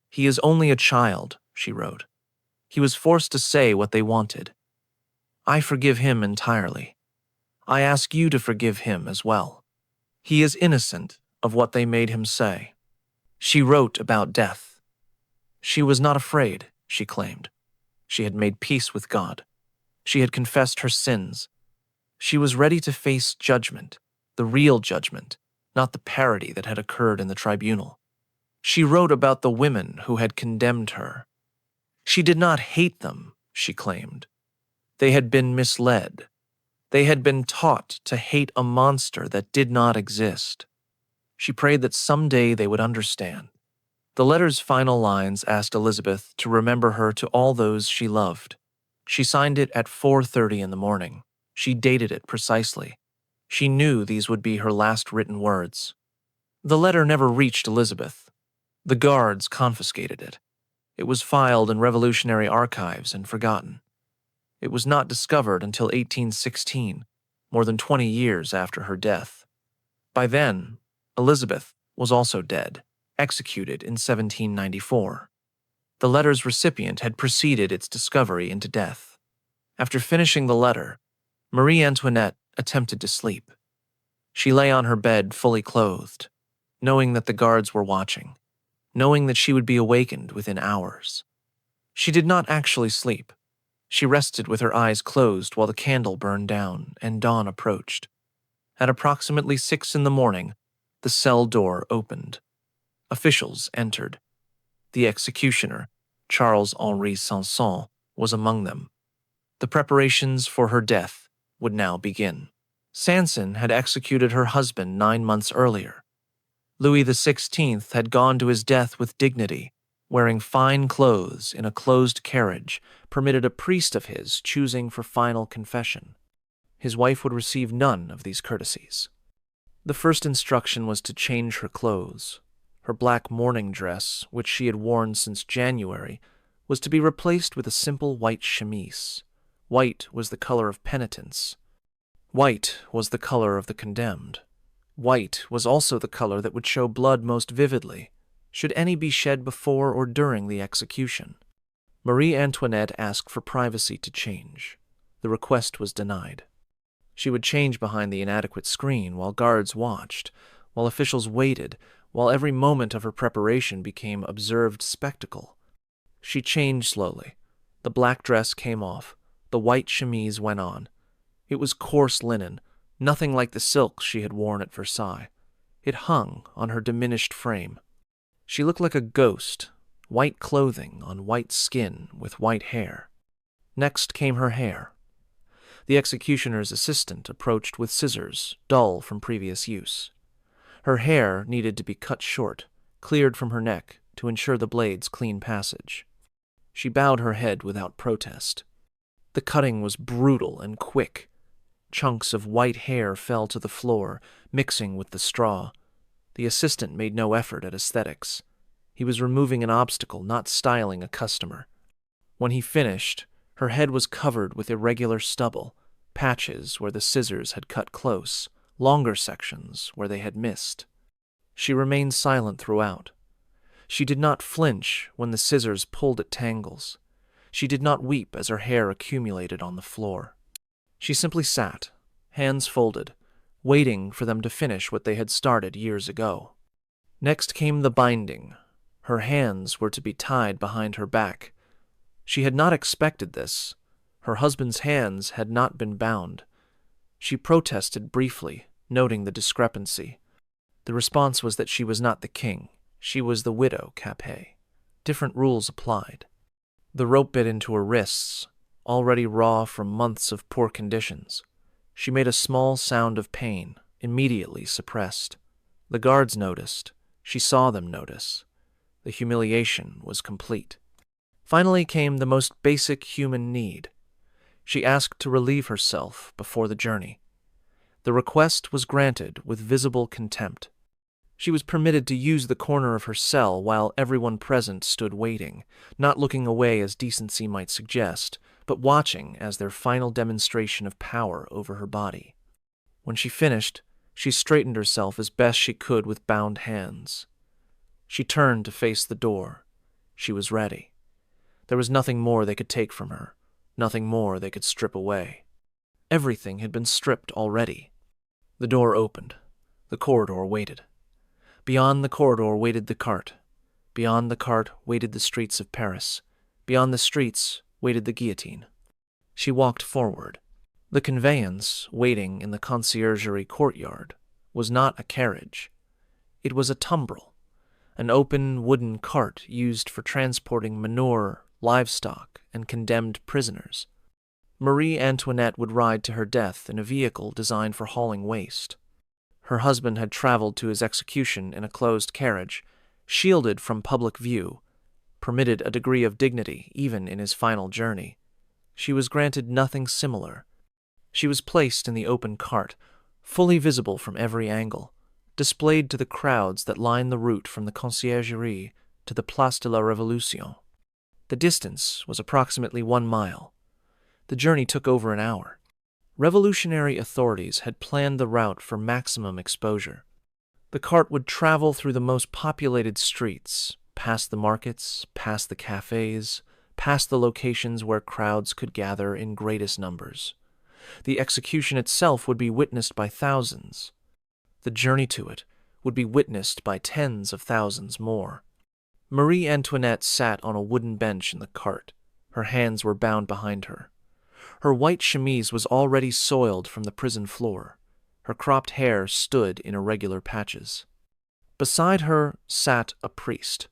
He is only a child, she wrote. He was forced to say what they wanted. I forgive him entirely. I ask you to forgive him as well. He is innocent of what they made him say. She wrote about death. She was not afraid, she claimed. She had made peace with God. She had confessed her sins. She was ready to face judgment, the real judgment, not the parody that had occurred in the tribunal. She wrote about the women who had condemned her. She did not hate them, she claimed. They had been misled. They had been taught to hate a monster that did not exist. She prayed that someday they would understand. The letter's final lines asked Elizabeth to remember her to all those she loved. She signed it at 4:30 in the morning. She dated it precisely. She knew these would be her last written words. The letter never reached Elizabeth. The guards confiscated it. It was filed in revolutionary archives and forgotten. It was not discovered until 1816, more than 20 years after her death. By then, Elizabeth was also dead, executed in 1794. The letter's recipient had preceded its discovery into death. After finishing the letter, Marie Antoinette attempted to sleep. She lay on her bed fully clothed, knowing that the guards were watching, knowing that she would be awakened within hours. She did not actually sleep. She rested with her eyes closed while the candle burned down and dawn approached. At approximately 6 in the morning, the cell door opened. Officials entered. The executioner, Charles-Henri Sanson, was among them. The preparations for her death would now begin. Sanson had executed her husband 9 months earlier. Louis XVI had gone to his death with dignity, wearing fine clothes in a closed carriage, permitted a priest of his choosing for final confession. His wife would receive none of these courtesies. The first instruction was to change her clothes. Her black mourning dress, which she had worn since January, was to be replaced with a simple white chemise. White was the color of penitence. White was the color of the condemned. White was also the color that would show blood most vividly, should any be shed before or during the execution. Marie Antoinette asked for privacy to change. The request was denied. She would change behind the inadequate screen while guards watched, while officials waited, while every moment of her preparation became observed spectacle. She changed slowly. The black dress came off. The white chemise went on. It was coarse linen, nothing like the silks she had worn at Versailles. It hung on her diminished frame. She looked like a ghost, white clothing on white skin with white hair. Next came her hair. The executioner's assistant approached with scissors, dull from previous use. Her hair needed to be cut short, cleared from her neck to ensure the blade's clean passage. She bowed her head without protest. The cutting was brutal and quick. Chunks of white hair fell to the floor, mixing with the straw. The assistant made no effort at aesthetics. He was removing an obstacle, not styling a customer. When he finished, her head was covered with irregular stubble, patches where the scissors had cut close, longer sections where they had missed. She remained silent throughout. She did not flinch when the scissors pulled at tangles. She did not weep as her hair accumulated on the floor. She simply sat, hands folded, waiting for them to finish what they had started years ago. Next came the binding. Her hands were to be tied behind her back. She had not expected this. Her husband's hands had not been bound. She protested briefly, noting the discrepancy. The response was that she was not the king. She was the widow Capet. Different rules applied. The rope bit into her wrists, already raw from months of poor conditions. She made a small sound of pain, immediately suppressed. The guards noticed. She saw them notice. The humiliation was complete. Finally came the most basic human need. She asked to relieve herself before the journey. The request was granted with visible contempt. She was permitted to use the corner of her cell while everyone present stood waiting, not looking away as decency might suggest, but watching as their final demonstration of power over her body. When she finished, she straightened herself as best she could with bound hands. She turned to face the door. She was ready. There was nothing more they could take from her, nothing more they could strip away. Everything had been stripped already. The door opened. The corridor waited. Beyond the corridor waited the cart. Beyond the cart waited the streets of Paris. Beyond the streets waited the guillotine. She walked forward. The conveyance, waiting in the conciergerie courtyard, was not a carriage. It was a tumbril, an open wooden cart used for transporting manure, livestock, and condemned prisoners. Marie Antoinette would ride to her death in a vehicle designed for hauling waste. Her husband had traveled to his execution in a closed carriage, shielded from public view, permitted a degree of dignity even in his final journey. She was granted nothing similar. She was placed in the open cart, fully visible from every angle, displayed to the crowds that lined the route from the conciergerie to the Place de la Révolution. The distance was approximately 1 mile. The journey took over an hour. Revolutionary authorities had planned the route for maximum exposure. The cart would travel through the most populated streets, past the markets, past the cafes, past the locations where crowds could gather in greatest numbers. The execution itself would be witnessed by thousands. The journey to it would be witnessed by tens of thousands more. Marie Antoinette sat on a wooden bench in the cart. Her hands were bound behind her. Her white chemise was already soiled from the prison floor. Her cropped hair stood in irregular patches. Beside her sat a priest,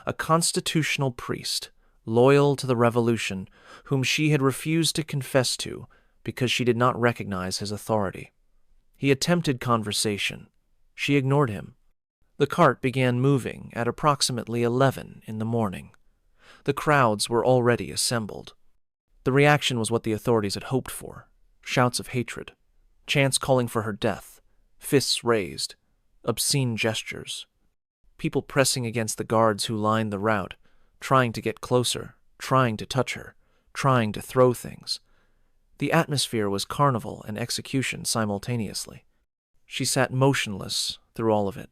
a constitutional priest, loyal to the revolution, whom she had refused to confess to because she did not recognize his authority. He attempted conversation. She ignored him. The cart began moving at approximately 11 in the morning. The crowds were already assembled. The reaction was what the authorities had hoped for: shouts of hatred, chants calling for her death, fists raised, obscene gestures. People pressing against the guards who lined the route, trying to get closer, trying to touch her, trying to throw things. The atmosphere was carnival and execution simultaneously. She sat motionless through all of it.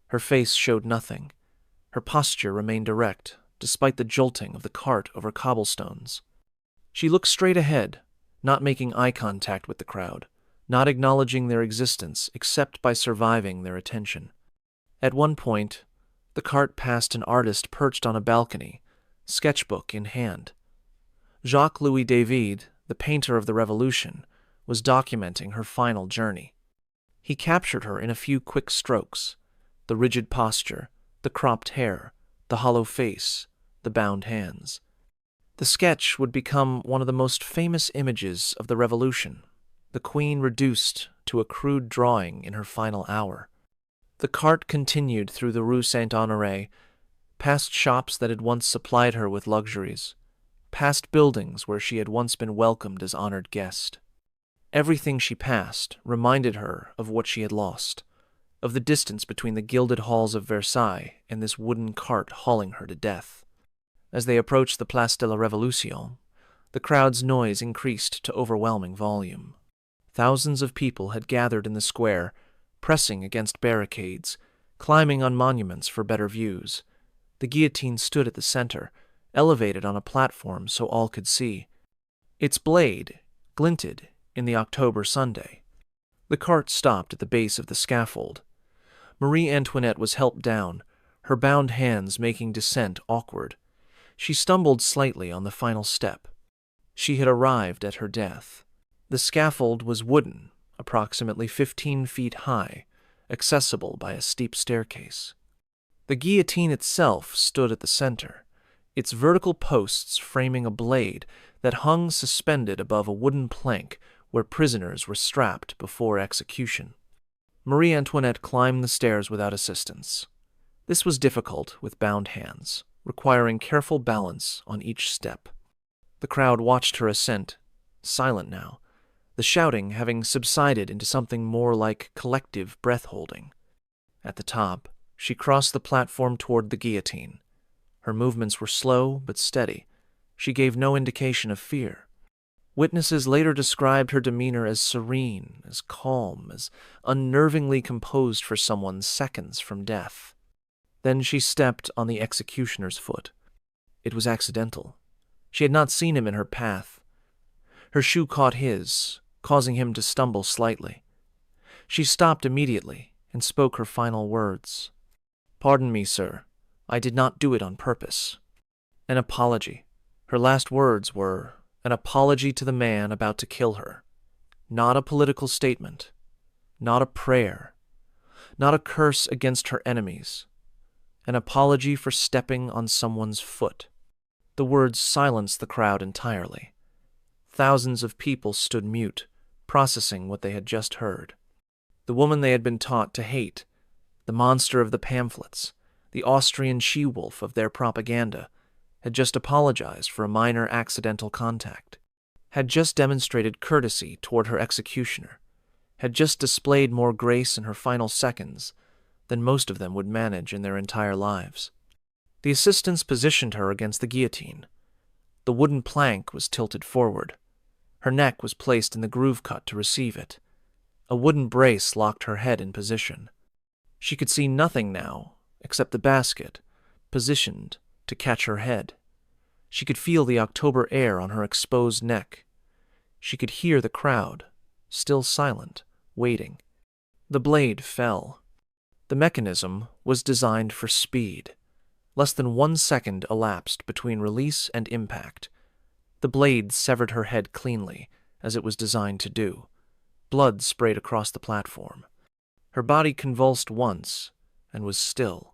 Her face showed nothing. Her posture remained erect, despite the jolting of the cart over cobblestones. She looked straight ahead, not making eye contact with the crowd, not acknowledging their existence except by surviving their attention. At one point, the cart passed an artist perched on a balcony, sketchbook in hand. Jacques-Louis David, the painter of the Revolution, was documenting her final journey. He captured her in a few quick strokes: the rigid posture, the cropped hair, the hollow face, the bound hands. The sketch would become one of the most famous images of the Revolution, the Queen reduced to a crude drawing in her final hour. The cart continued through the Rue Saint-Honoré, past shops that had once supplied her with luxuries, past buildings where she had once been welcomed as honored guest. Everything she passed reminded her of what she had lost, of the distance between the gilded halls of Versailles and this wooden cart hauling her to death. As they approached the Place de la Révolution, the crowd's noise increased to overwhelming volume. Thousands of people had gathered in the square, pressing against barricades, climbing on monuments for better views. The guillotine stood at the center, elevated on a platform so all could see. Its blade glinted in the October Sunday. The cart stopped at the base of the scaffold. Marie Antoinette was helped down, her bound hands making descent awkward. She stumbled slightly on the final step. She had arrived at her death. The scaffold was wooden, approximately 15 feet high, accessible by a steep staircase. The guillotine itself stood at the center, its vertical posts framing a blade that hung suspended above a wooden plank where prisoners were strapped before execution. Marie Antoinette climbed the stairs without assistance. This was difficult with bound hands, requiring careful balance on each step. The crowd watched her ascent, silent now, the shouting having subsided into something more like collective breath-holding. At the top, she crossed the platform toward the guillotine. Her movements were slow but steady. She gave no indication of fear. Witnesses later described her demeanor as serene, as calm, as unnervingly composed for someone seconds from death. Then she stepped on the executioner's foot. It was accidental. She had not seen him in her path. Her shoe caught his, causing him to stumble slightly. She stopped immediately and spoke her final words. "Pardon me, sir. I did not do it on purpose." An apology. Her last words were an apology to the man about to kill her. Not a political statement, not a prayer, not a curse against her enemies, an apology for stepping on someone's foot. The words silenced the crowd entirely. Thousands of people stood mute, processing what they had just heard. The woman they had been taught to hate, the monster of the pamphlets, the Austrian she-wolf of their propaganda, had just apologized for a minor accidental contact, had just demonstrated courtesy toward her executioner, had just displayed more grace in her final seconds than most of them would manage in their entire lives. The assistants positioned her against the guillotine. The wooden plank was tilted forward. Her neck was placed in the groove cut to receive it. A wooden brace locked her head in position. She could see nothing now except the basket, positioned to catch her head. She could feel the October air on her exposed neck. She could hear the crowd, still silent, waiting. The blade fell. The mechanism was designed for speed. Less than 1 second elapsed between release and impact. The blade severed her head cleanly, as it was designed to do. Blood sprayed across the platform. Her body convulsed once and was still.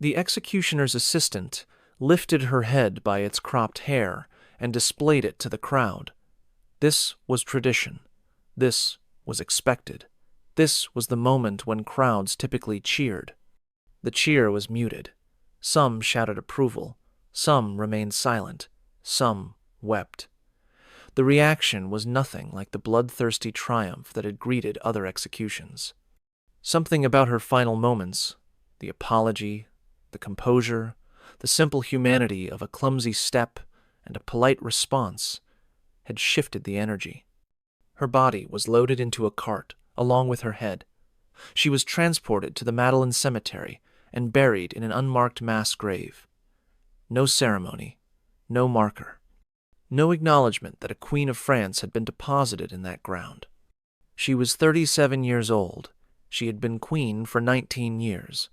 The executioner's assistant lifted her head by its cropped hair and displayed it to the crowd. This was tradition. This was expected. This was the moment when crowds typically cheered. The cheer was muted. Some shouted approval. Some remained silent. Some wept. The reaction was nothing like the bloodthirsty triumph that had greeted other executions. Something about her final moments, the apology, the composure, the simple humanity of a clumsy step and a polite response, had shifted the energy. Her body was loaded into a cart, along with her head. She was transported to the Madeleine Cemetery and buried in an unmarked mass grave. No ceremony, no marker, no acknowledgement that a Queen of France had been deposited in that ground. She was 37 years old. She had been queen for 19 years.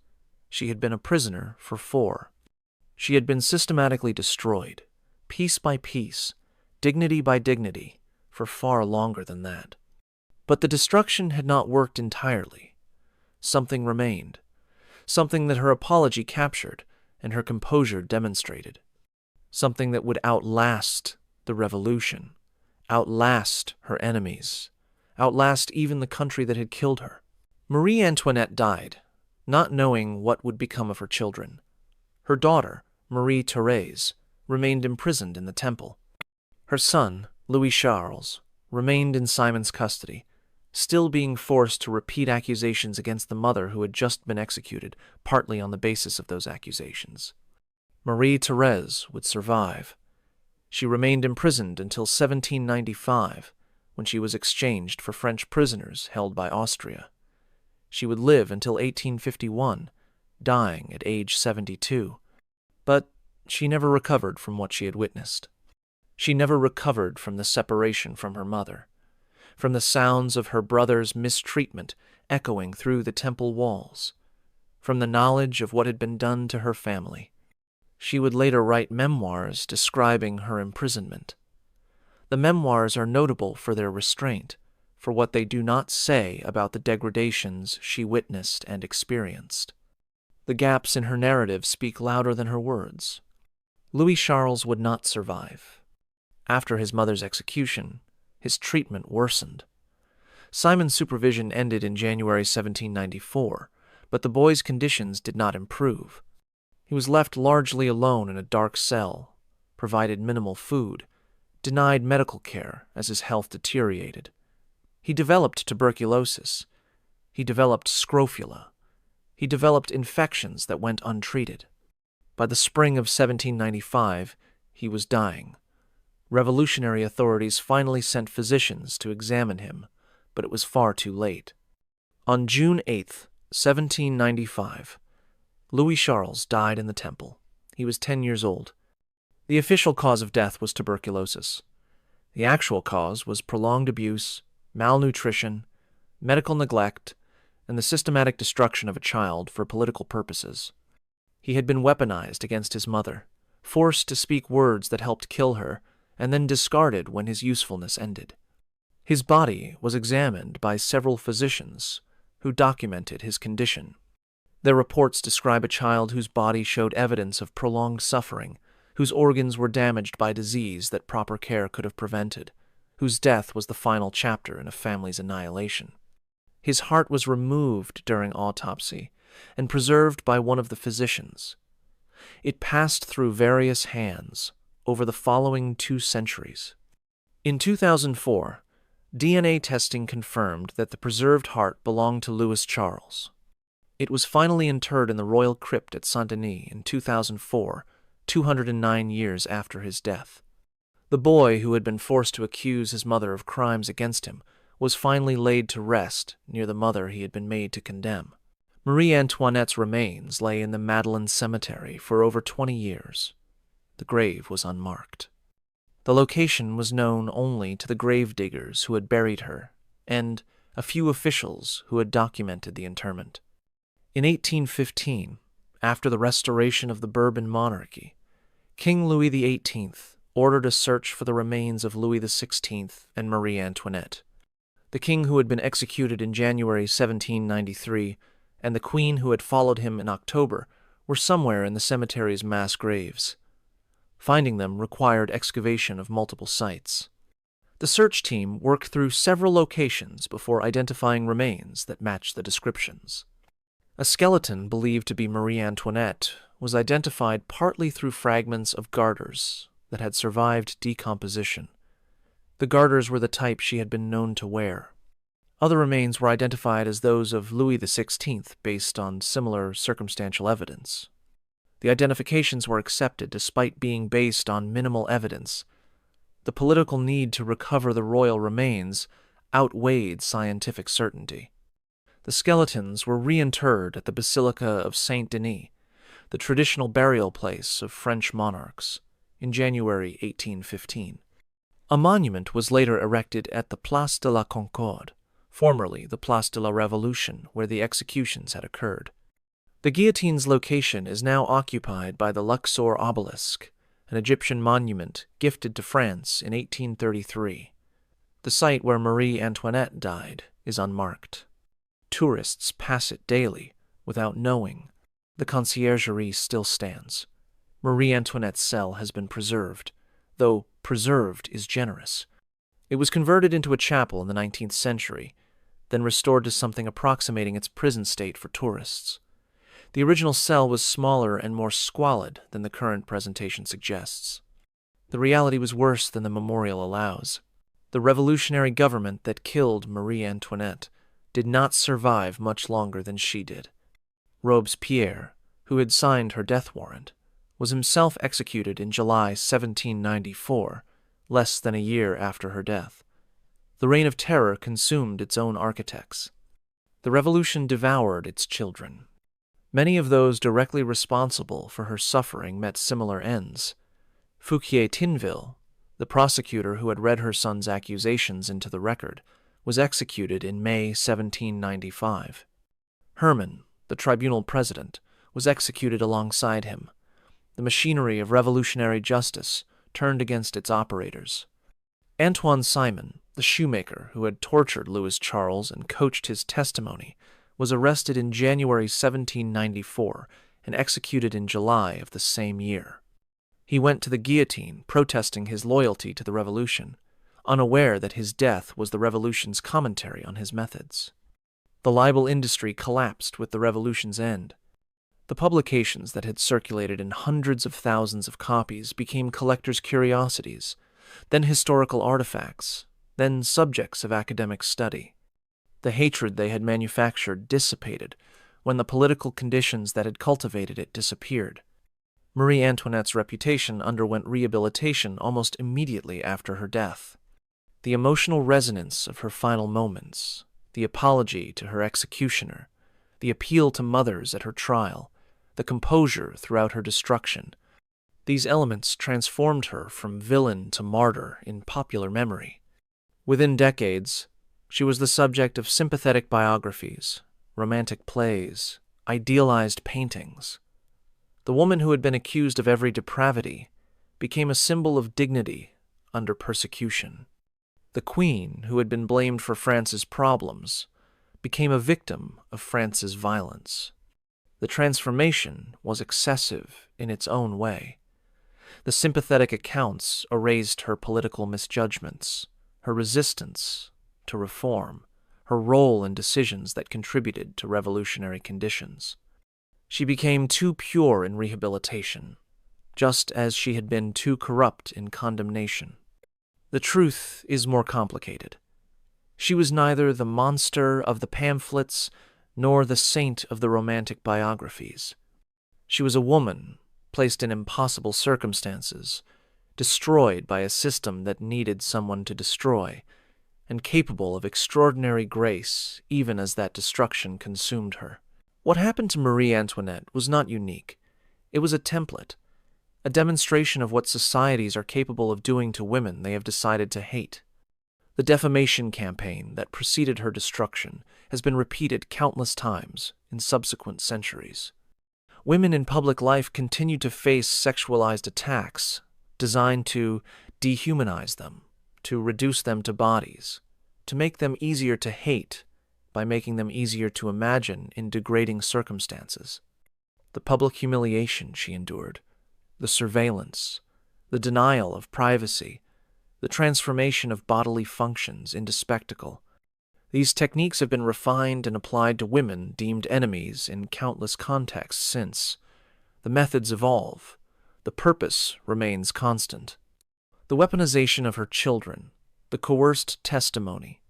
She had been a prisoner for 4. She had been systematically destroyed, piece by piece, dignity by dignity, for far longer than that. But the destruction had not worked entirely. Something remained, something that her apology captured and her composure demonstrated, something that would outlast the revolution, outlast her enemies, outlast even the country that had killed her. Marie Antoinette died, not knowing what would become of her children. Her daughter, Marie Therese, remained imprisoned in the Temple. Her son, Louis Charles, remained in Simon's custody, still being forced to repeat accusations against the mother who had just been executed, partly on the basis of those accusations. Marie Therese would survive. She remained imprisoned until 1795, when she was exchanged for French prisoners held by Austria. She would live until 1851, dying at age 72. But she never recovered from what she had witnessed. She never recovered from the separation from her mother, from the sounds of her brother's mistreatment echoing through the temple walls, from the knowledge of what had been done to her family. She would later write memoirs describing her imprisonment. The memoirs are notable for their restraint, for what they do not say about the degradations she witnessed and experienced. The gaps in her narrative speak louder than her words. Louis Charles would not survive. After his mother's execution, his treatment worsened. Simon's supervision ended in January 1794, but the boy's conditions did not improve. He was left largely alone in a dark cell, provided minimal food, denied medical care as his health deteriorated. He developed tuberculosis. He developed scrofula. He developed infections that went untreated. By the spring of 1795, he was dying. Revolutionary authorities finally sent physicians to examine him, but it was far too late. On June 8, 1795, Louis Charles died in the Temple. He was 10 years old. The official cause of death was tuberculosis. The actual cause was prolonged abuse, malnutrition, medical neglect, and the systematic destruction of a child for political purposes. He had been weaponized against his mother, forced to speak words that helped kill her, and then discarded when his usefulness ended. His body was examined by several physicians who documented his condition. Their reports describe a child whose body showed evidence of prolonged suffering, whose organs were damaged by disease that proper care could have prevented, whose death was the final chapter in a family's annihilation. His heart was removed during autopsy and preserved by one of the physicians. It passed through various hands over the following 2 centuries. In 2004, DNA testing confirmed that the preserved heart belonged to Louis Charles. It was finally interred in the royal crypt at Saint-Denis in 2004, 209 years after his death. The boy who had been forced to accuse his mother of crimes against him was finally laid to rest near the mother he had been made to condemn. Marie Antoinette's remains lay in the Madeleine Cemetery for over 20 years. The grave was unmarked. The location was known only to the grave diggers who had buried her and a few officials who had documented the interment. In 1815, after the restoration of the Bourbon monarchy, King Louis XVIII ordered a search for the remains of Louis XVI and Marie Antoinette. The king who had been executed in January 1793 and the queen who had followed him in October were somewhere in the cemetery's mass graves. Finding them required excavation of multiple sites. The search team worked through several locations before identifying remains that matched the descriptions. A skeleton believed to be Marie Antoinette was identified partly through fragments of garters that had survived decomposition. The garters were the type she had been known to wear. Other remains were identified as those of Louis XVI based on similar circumstantial evidence. The identifications were accepted despite being based on minimal evidence. The political need to recover the royal remains outweighed scientific certainty. The skeletons were reinterred at the Basilica of Saint-Denis, the traditional burial place of French monarchs, in January 1815. A monument was later erected at the Place de la Concorde, formerly the Place de la Révolution, where the executions had occurred. The guillotine's location is now occupied by the Luxor obelisk, an Egyptian monument gifted to France in 1833. The site where Marie Antoinette died is unmarked. Tourists pass it daily without knowing. The conciergerie still stands. Marie Antoinette's cell has been preserved, though preserved is generous. It was converted into a chapel in the 19th century, then restored to something approximating its prison state for tourists. The original cell was smaller and more squalid than the current presentation suggests. The reality was worse than the memorial allows. The revolutionary government that killed Marie Antoinette did not survive much longer than she did. Robespierre, who had signed her death warrant, was himself executed in July 1794, less than a year after her death. The Reign of Terror consumed its own architects. The revolution devoured its children. Many of those directly responsible for her suffering met similar ends. Fouquier Tinville, the prosecutor who had read her son's accusations into the record, was executed in May 1795. Herman, the tribunal president, was executed alongside him. The machinery of revolutionary justice turned against its operators. Antoine Simon, the shoemaker who had tortured Louis Charles and coached his testimony, was arrested in January 1794 and executed in July of the same year. He went to the guillotine, protesting his loyalty to the revolution, unaware that his death was the revolution's commentary on his methods. The libel industry collapsed with the revolution's end. The publications that had circulated in hundreds of thousands of copies became collectors' curiosities, then historical artifacts, then subjects of academic study. The hatred they had manufactured dissipated when the political conditions that had cultivated it disappeared. Marie Antoinette's reputation underwent rehabilitation almost immediately after her death. The emotional resonance of her final moments, the apology to her executioner, the appeal to mothers at her trial, the composure throughout her destruction, these elements transformed her from villain to martyr in popular memory. Within decades, she was the subject of sympathetic biographies, romantic plays, idealized paintings. The woman who had been accused of every depravity became a symbol of dignity under persecution. The queen, who had been blamed for France's problems, became a victim of France's violence. The transformation was excessive in its own way. The sympathetic accounts erased her political misjudgments, her resistance to reform, her role in decisions that contributed to revolutionary conditions. She became too pure in rehabilitation, just as she had been too corrupt in condemnation. The truth is more complicated. She was neither the monster of the pamphlets nor the saint of the romantic biographies. She was a woman placed in impossible circumstances, destroyed by a system that needed someone to destroy, and capable of extraordinary grace even as that destruction consumed her. What happened to Marie Antoinette was not unique. It was a template, a demonstration of what societies are capable of doing to women they have decided to hate. The defamation campaign that preceded her destruction has been repeated countless times in subsequent centuries. Women in public life continue to face sexualized attacks designed to dehumanize them, to reduce them to bodies, to make them easier to hate by making them easier to imagine in degrading circumstances. The public humiliation she endured, the surveillance, the denial of privacy, the transformation of bodily functions into spectacle. These techniques have been refined and applied to women deemed enemies in countless contexts since. The methods evolve. The purpose remains constant. The weaponization of her children, the coerced testimony,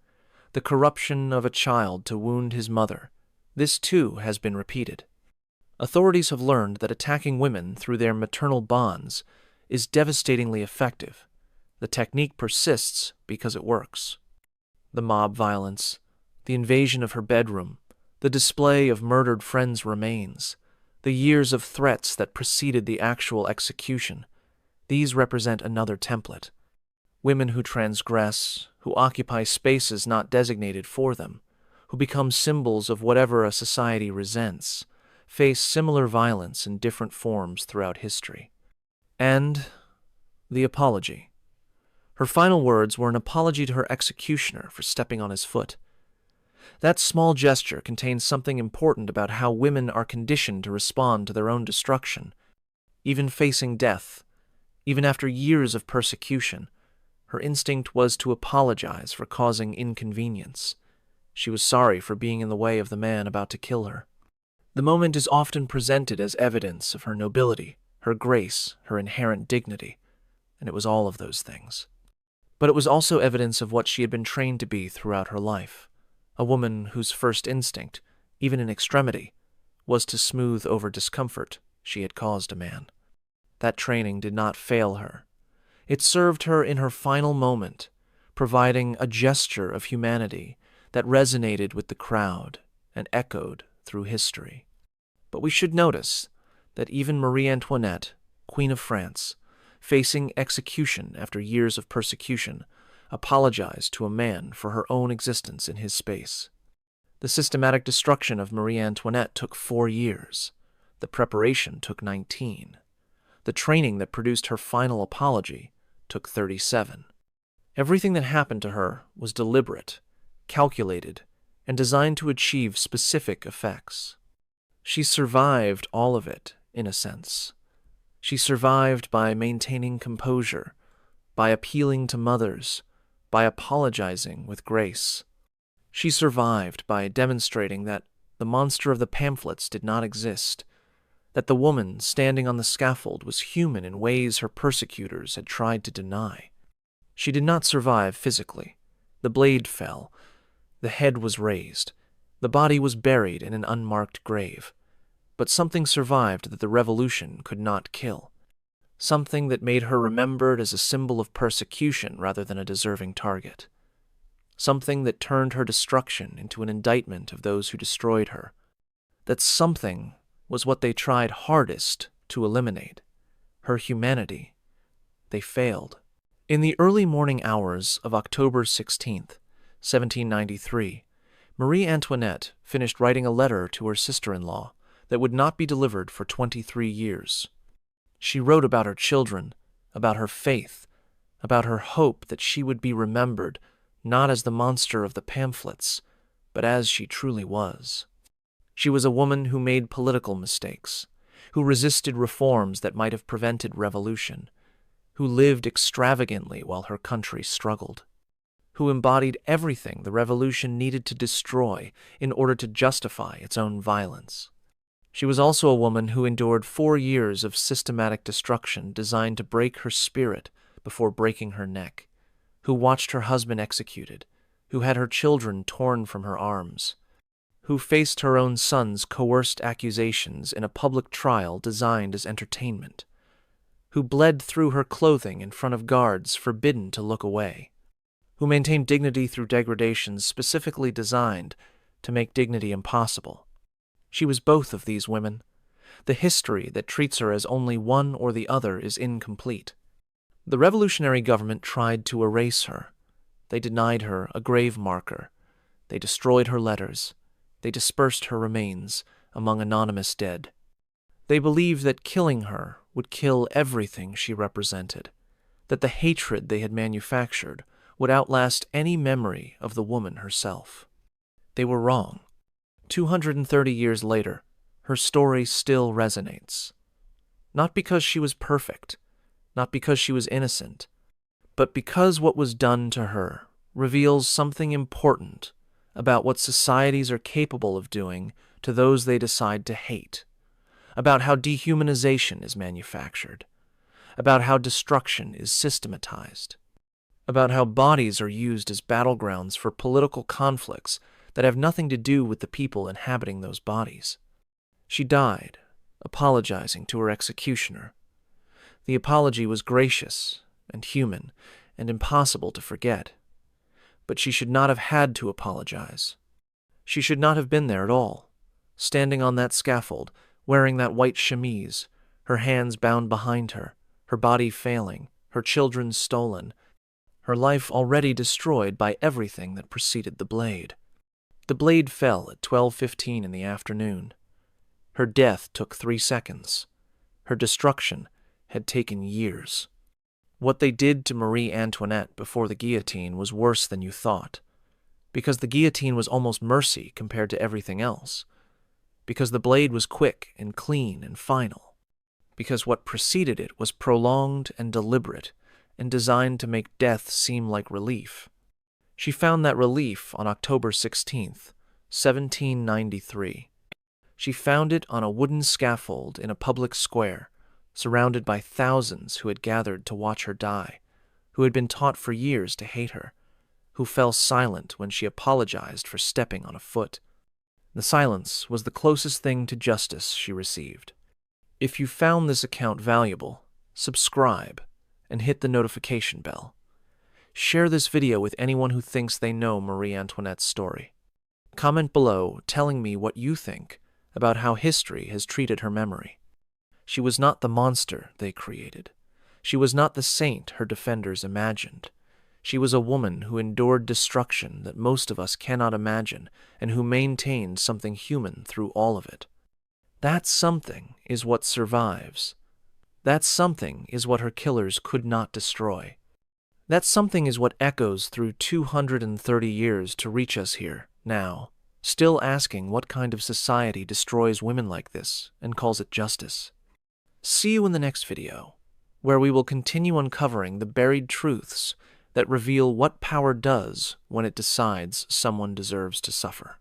the corruption of a child to wound his mother, this too has been repeated. Authorities have learned that attacking women through their maternal bonds is devastatingly effective. The technique persists because it works. The mob violence, the invasion of her bedroom, the display of murdered friends' remains, the years of threats that preceded the actual execution, these represent another template. Women who transgress, who occupy spaces not designated for them, who become symbols of whatever a society resents, face similar violence in different forms throughout history. And the apology. Her final words were an apology to her executioner for stepping on his foot. That small gesture contains something important about how women are conditioned to respond to their own destruction. Even facing death, even after years of persecution, her instinct was to apologize for causing inconvenience. She was sorry for being in the way of the man about to kill her. The moment is often presented as evidence of her nobility, her grace, her inherent dignity, and it was all of those things. But it was also evidence of what she had been trained to be throughout her life, a woman whose first instinct, even in extremity, was to smooth over discomfort she had caused a man. That training did not fail her. It served her in her final moment, providing a gesture of humanity that resonated with the crowd and echoed through history. But we should notice that even Marie Antoinette, Queen of France, facing execution after years of persecution, apologized to a man for her own existence in his space. The systematic destruction of Marie Antoinette took 4 years. The preparation took 19. The training that produced her final apology took 37. Everything that happened to her was deliberate, calculated, and designed to achieve specific effects. She survived all of it, in a sense. She survived by maintaining composure, by appealing to mothers, by apologizing with grace. She survived by demonstrating that the monster of the pamphlets did not exist, that the woman standing on the scaffold was human in ways her persecutors had tried to deny. She did not survive physically. The blade fell. The head was raised. The body was buried in an unmarked grave. But something survived that the revolution could not kill. Something that made her remembered as a symbol of persecution rather than a deserving target. Something that turned her destruction into an indictment of those who destroyed her. That something was what they tried hardest to eliminate, her humanity. They failed. In the early morning hours of October 16th, 1793, Marie Antoinette finished writing a letter to her sister-in-law that would not be delivered for 23 years. She wrote about her children, about her faith, about her hope that she would be remembered not as the monster of the pamphlets, but as she truly was. She was a woman who made political mistakes, who resisted reforms that might have prevented revolution, who lived extravagantly while her country struggled, who embodied everything the revolution needed to destroy in order to justify its own violence. She was also a woman who endured 4 years of systematic destruction designed to break her spirit before breaking her neck, who watched her husband executed, who had her children torn from her arms, who faced her own son's coerced accusations in a public trial designed as entertainment, who bled through her clothing in front of guards forbidden to look away, who maintained dignity through degradations specifically designed to make dignity impossible. She was both of these women. The history that treats her as only one or the other is incomplete. The revolutionary government tried to erase her. They denied her a grave marker. They destroyed her letters. They dispersed her remains among anonymous dead. They believed that killing her would kill everything she represented, that the hatred they had manufactured would outlast any memory of the woman herself. They were wrong. 230 years later, her story still resonates. Not because she was perfect, not because she was innocent, but because what was done to her reveals something important about what societies are capable of doing to those they decide to hate, about how dehumanization is manufactured, about how destruction is systematized, about how bodies are used as battlegrounds for political conflicts that have nothing to do with the people inhabiting those bodies. She died, apologizing to her executioner. The apology was gracious and human and impossible to forget. But she should not have had to apologize. She should not have been there at all, standing on that scaffold, wearing that white chemise, her hands bound behind her, her body failing, her children stolen, her life already destroyed by everything that preceded the blade. The blade fell at 12:15 in the afternoon. Her death took 3 seconds. Her destruction had taken years. What they did to Marie Antoinette before the guillotine was worse than you thought, because the guillotine was almost mercy compared to everything else, because the blade was quick and clean and final, because what preceded it was prolonged and deliberate and designed to make death seem like relief. She found that relief on October 16th, 1793. She found it on a wooden scaffold in a public square, surrounded by thousands who had gathered to watch her die, who had been taught for years to hate her, who fell silent when she apologized for stepping on a foot. The silence was the closest thing to justice she received. If you found this account valuable, subscribe and hit the notification bell. Share this video with anyone who thinks they know Marie Antoinette's story. Comment below telling me what you think about how history has treated her memory. She was not the monster they created. She was not the saint her defenders imagined. She was a woman who endured destruction that most of us cannot imagine and who maintained something human through all of it. That something is what survives. That something is what her killers could not destroy. That something is what echoes through 230 years to reach us here, now, still asking what kind of society destroys women like this and calls it justice. See you in the next video, where we will continue uncovering the buried truths that reveal what power does when it decides someone deserves to suffer.